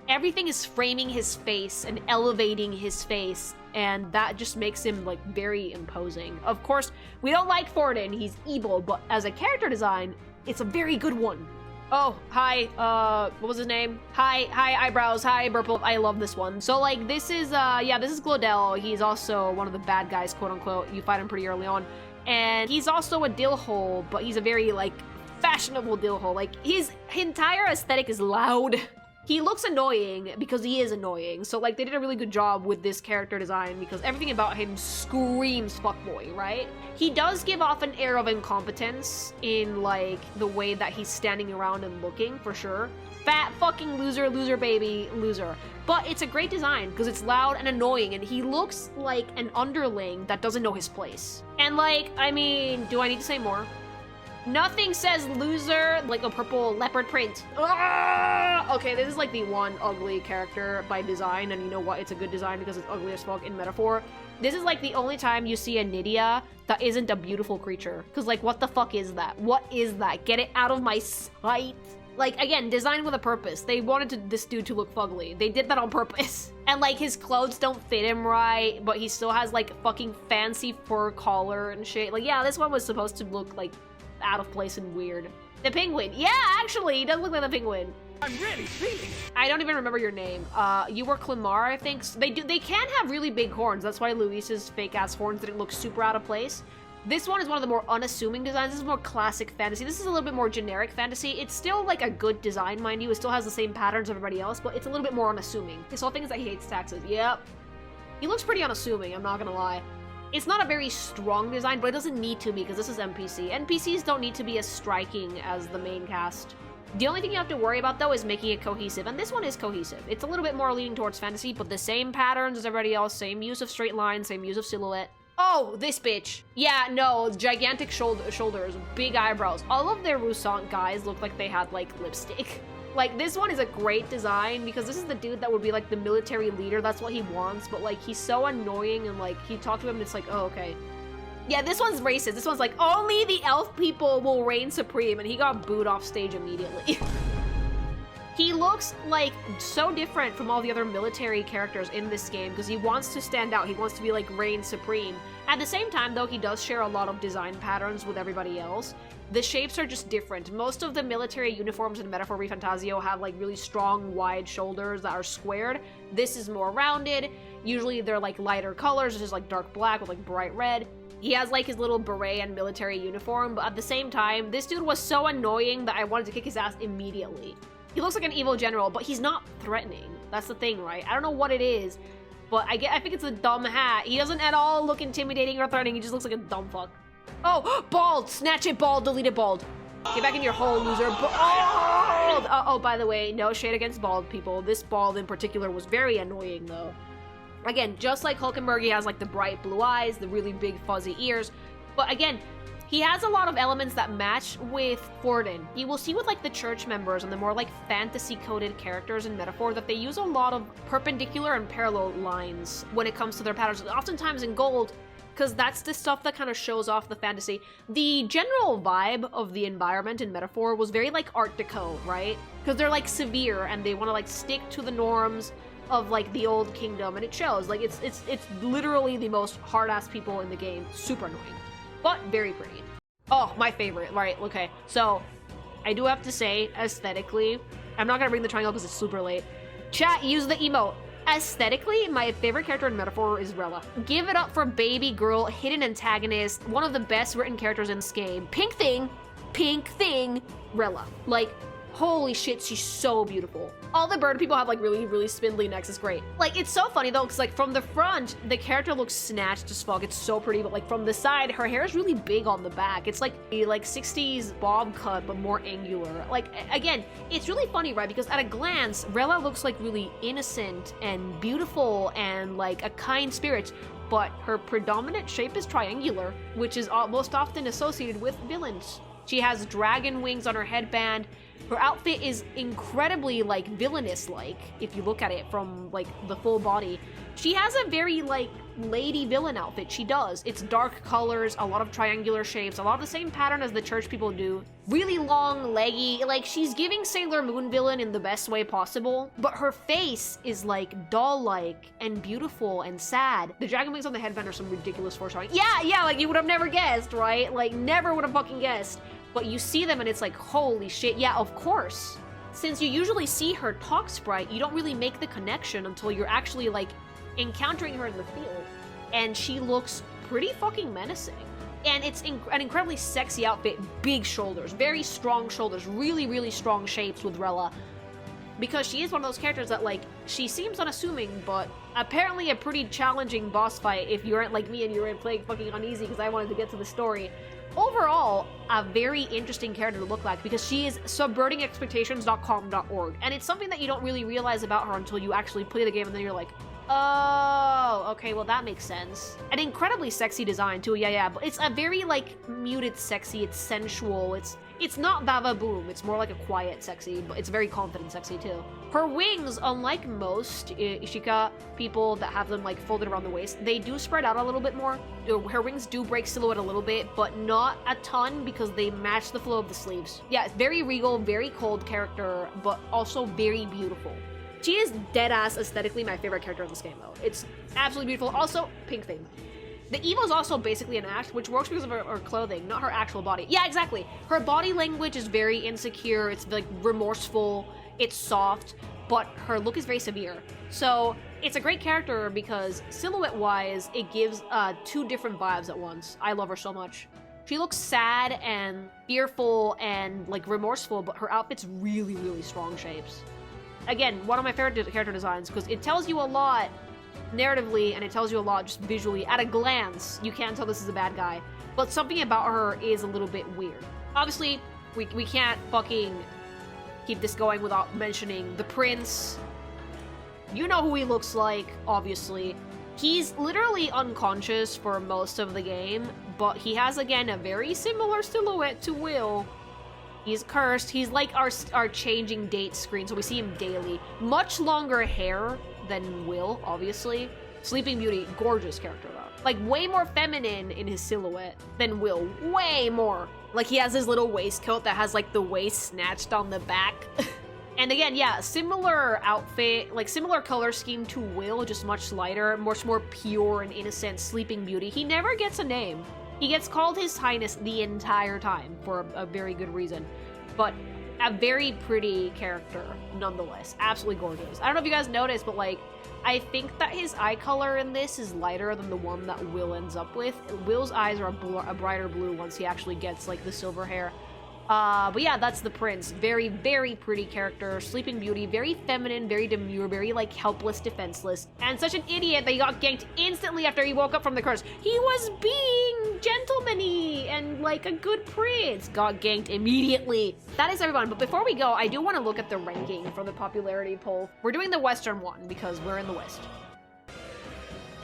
everything is framing his face and elevating his face, and that just makes him like very imposing. Of course, we don't like Forden, he's evil, but as a character design, it's a very good one. Oh, hi, what was his name? Hi, eyebrows, hi, Burple. I love this one. So like, this is, yeah, this is Glodell. He's also one of the bad guys, quote unquote. You fight him pretty early on. And he's also a dill hole, but he's a very like fashionable dill hole. Like his entire aesthetic is loud. He looks annoying because he is annoying. So like they did a really good job with this character design because everything about him screams fuckboy, right? He does give off an air of incompetence in like the way that he's standing around and looking, for sure. Fat fucking loser, loser baby, loser. But it's a great design because it's loud and annoying, and he looks like an underling that doesn't know his place. And like, I mean, do I need to say more? Nothing says loser like a purple leopard print. Ah! Okay, this is like the one ugly character by design, and you know what? It's a good design because it's ugly as fuck in Metaphor. This is like the only time you see a Nydia that isn't a beautiful creature. Because like, what the fuck is that? What is that? Get it out of my sight. Like, again, designed with a purpose. They wanted this dude to look fugly. They did that on purpose. And like, his clothes don't fit him right, but he still has like fucking fancy fur collar and shit. Like, yeah, this one was supposed to look like out of place and weird. The penguin. Yeah, actually, he does look like the penguin. I'm really feeling it. I don't even remember your name. You were Klinger, I think. They can have really big horns. That's why Luis's fake-ass horns didn't look super out of place. This one is one of the more unassuming designs. This is more classic fantasy. This is a little bit more generic fantasy. It's still like a good design, mind you. It still has the same patterns as everybody else, but it's a little bit more unassuming. His whole thing is that he hates taxes. Yep. He looks pretty unassuming, I'm not gonna lie. It's not a very strong design, but it doesn't need to be because this is NPC. NPCs don't need to be as striking as the main cast. The only thing you have to worry about, though, is making it cohesive, and this one is cohesive. It's a little bit more leaning towards fantasy, but the same patterns as everybody else, same use of straight lines, same use of silhouette. Oh, this bitch. Yeah, no, gigantic shoulders, big eyebrows. All of their Rousant guys look like they had, like, lipstick. Like, this one is a great design because this is the dude that would be, like, the military leader. That's what he wants, but, like, he's so annoying and, like, you talk to him and it's like, oh, okay. Yeah, this one's racist. This one's like, only the elf people will reign supreme, and he got booed off stage immediately. He looks, like, so different from all the other military characters in this game because he wants to stand out. He wants to be, like, reign supreme. At the same time, though, he does share a lot of design patterns with everybody else. The shapes are just different. Most of the military uniforms in Metaphor Refantazio have, like, really strong, wide shoulders that are squared. This is more rounded. Usually they're, like, lighter colors. This is, like, dark black with, like, bright red. He has, like, his little beret and military uniform, but at the same time, this dude was so annoying that I wanted to kick his ass immediately. He looks like an evil general, but he's not threatening. That's the thing, right? I don't know what it is, but I think it's a dumb hat. He doesn't at all look intimidating or threatening. He just looks like a dumb fuck. Oh, bald! Snatch it, bald. Delete it, bald. Get back in your hole, loser. Oh! bald. Oh, by the way, no shade against bald people. This bald in particular was very annoying, though. Again, just like Hulkenberg, he has like the bright blue eyes, the really big fuzzy ears. But again, he has a lot of elements that match with Bardon. You will see with like the church members and the more like fantasy-coded characters in Metaphor that they use a lot of perpendicular and parallel lines when it comes to their patterns. Oftentimes in Gold, because that's the stuff that kind of shows off the fantasy. The general vibe of the environment in Metaphor was very like Art Deco, right? Because they're like severe and they want to like stick to the norms of like the old kingdom, and it shows. Like it's literally the most hard-ass people in the game. Super annoying, but very pretty. Oh, my favorite. Right, okay. So I do have to say, aesthetically, I'm not gonna bring the triangle because it's super late. Chat, use the emote. Aesthetically, my favorite character in Metaphor is Rella. Give it up for baby girl, hidden antagonist, one of the best written characters in this game. Pink thing, Rella. Like, holy shit, she's so beautiful. All the bird people have like really, really spindly necks. It's great. Like, it's so funny though, because like from the front, the character looks snatched as fuck. It's so pretty, but like from the side, her hair is really big on the back. It's like a 60s bob cut, but more angular. Like, again, it's really funny, right? Because at a glance, Rella looks like really innocent and beautiful and like a kind spirit, but her predominant shape is triangular, which is most often associated with villains. She has dragon wings on her headband. Her outfit is incredibly, like, villainous-like, if you look at it from, like, the full body. She has a very, like, lady villain outfit. She does. It's dark colors, a lot of triangular shapes, a lot of the same pattern as the church people do. Really long, leggy, like, she's giving Sailor Moon villain in the best way possible, but her face is, like, doll-like and beautiful and sad. The dragon wings on the headband are some ridiculous foreshadowing. Yeah, like, you would have never guessed, right? Like, never would have fucking guessed. But you see them and it's like, holy shit, yeah, of course. Since you usually see her talk sprite, you don't really make the connection until you're actually, like, encountering her in the field. And she looks pretty fucking menacing. And it's an incredibly sexy outfit, big shoulders, very strong shoulders, really, really strong shapes with Rella. Because she is one of those characters that, like, she seems unassuming, but apparently a pretty challenging boss fight if you aren't like me and you're playing fucking uneasy because I wanted to get to the story. Overall, a very interesting character to look like because she is subvertingexpectations.com.org, and it's something that you don't really realize about her until you actually play the game and then you're like, oh, okay, well that makes sense. An incredibly sexy design too, yeah, but it's a very like muted sexy, it's sensual, it's not Bava Boom, it's more like a quiet sexy, but it's very confident sexy too. Her wings, unlike most Ishika people that have them like folded around the waist, they do spread out a little bit more. Her wings do break silhouette a little bit, but not a ton because they match the flow of the sleeves. Yeah, it's very regal, very cold character, but also very beautiful. She is deadass aesthetically my favorite character in this game though. It's absolutely beautiful. Also, pink thing. The Evo is also basically an act, which works because of her clothing, not her actual body. Yeah, exactly. Her body language is very insecure, it's like remorseful, it's soft, but her look is very severe. So it's a great character because silhouette-wise, it gives two different vibes at once. I love her so much. She looks sad and fearful and like remorseful, but her outfit's really, really strong shapes. Again, one of my favorite character designs because it tells you a lot narratively and it tells you a lot just visually. At a glance, you can't tell this is a bad guy, but something about her is a little bit weird. Obviously, we can't fucking keep this going without mentioning the prince. You know who he looks like, obviously. He's literally unconscious for most of the game, but he has, again, a very similar silhouette to Will. He's cursed. He's like our changing date screen, so we see him daily. Much longer hair than Will, obviously. Sleeping Beauty, gorgeous character though. Like, way more feminine in his silhouette than Will. Way more. Like, he has his little waistcoat that has, like, the waist snatched on the back. And again, yeah, similar outfit, like, similar color scheme to Will, just much lighter, much more pure and innocent Sleeping Beauty. He never gets a name. He gets called His Highness the entire time for a very good reason. But a very pretty character, nonetheless. Absolutely gorgeous. I don't know if you guys noticed, but, like, I think that his eye color in this is lighter than the one that Will ends up with. Will's eyes are a brighter blue once he actually gets, like, the silver hair. But yeah, that's the prince. Very, very pretty character. Sleeping Beauty. Very feminine, very demure, very, like, helpless, defenseless. And such an idiot that he got ganked instantly after he woke up from the curse. He was being gentleman-y and, like, a good prince. Got ganked immediately. That is everyone. But before we go, I do want to look at the ranking for the popularity poll. We're doing the Western one because we're in the West.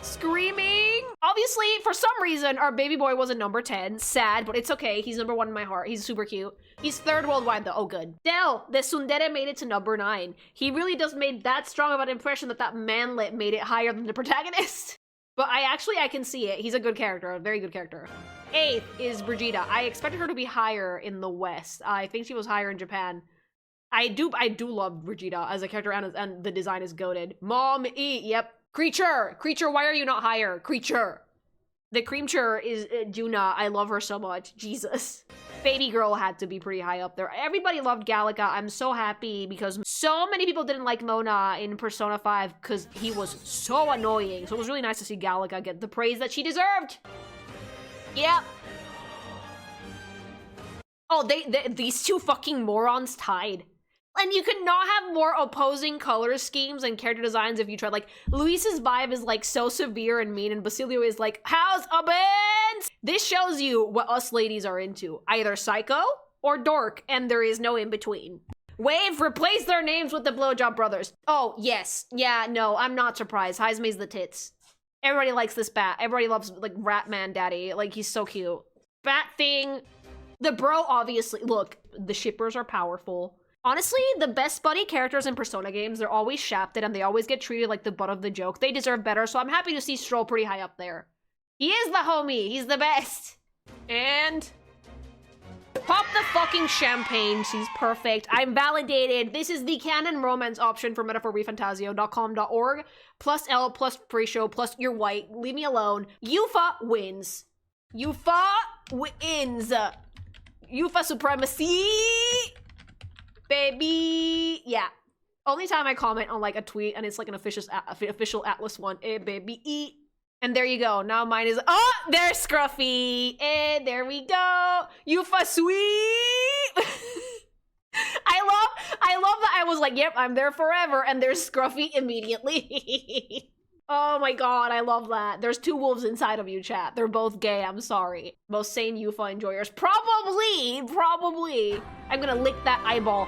Screaming! Obviously, for some reason, our baby boy was a number 10. Sad, but it's okay. He's number 1 in my heart. He's super cute. He's 3rd worldwide, though. Oh, good. Del, the tsundere made it to number 9. He really does made that strong of an impression that that manlet made it higher than the protagonist. But I can see it. He's a good character. A very good character. 8th is Brigitte. I expected her to be higher in the West. I think she was higher in Japan. I do love Brigitte as a character, and the design is goated. Mom, eat. Yep. Creature! Creature, why are you not higher? Creature! The creature is Junah. I love her so much. Jesus. Baby girl had to be pretty high up there. Everybody loved Gallica. I'm so happy because so many people didn't like Mona in Persona 5 because he was so annoying. So it was really nice to see Gallica get the praise that she deserved. Yep. Oh, these two fucking morons tied. And you could not have more opposing color schemes and character designs if you tried. Like, Luis's vibe is, like, so severe and mean, and Basilio is like, how's a band? This shows you what us ladies are into. Either psycho or dork, and there is no in-between. Wave, replace their names with the Blowjob Brothers. Oh, yes. Yeah, no, I'm not surprised. Heismay's the tits. Everybody likes this bat. Everybody loves, like, Ratman Daddy. Like, he's so cute. Bat thing. The bro, obviously. Look, the shippers are powerful. Honestly, the best buddy characters in Persona games, they're always shafted and they always get treated like the butt of the joke. They deserve better, so I'm happy to see Strohl pretty high up there. He is the homie. He's the best. And pop the fucking champagne. She's perfect. I'm validated. This is the canon romance option for metaphorrefantazio.com.org. Plus L, plus pre-show, plus you're white. Leave me alone. Eupha wins. Eupha wins. Eupha supremacy. Baby, yeah. Only time I comment on like a tweet and it's like an official Atlus one. Baby. And there you go. Now mine is, oh, there's Scruffy. There we go. Eupha sweep. I love that I was like, yep, I'm there forever. And there's Scruffy immediately. Oh my god, I love that. There's 2 wolves inside of you, chat. They're both gay, I'm sorry. Most sane Eupha enjoyers. Probably. I'm gonna lick that eyeball.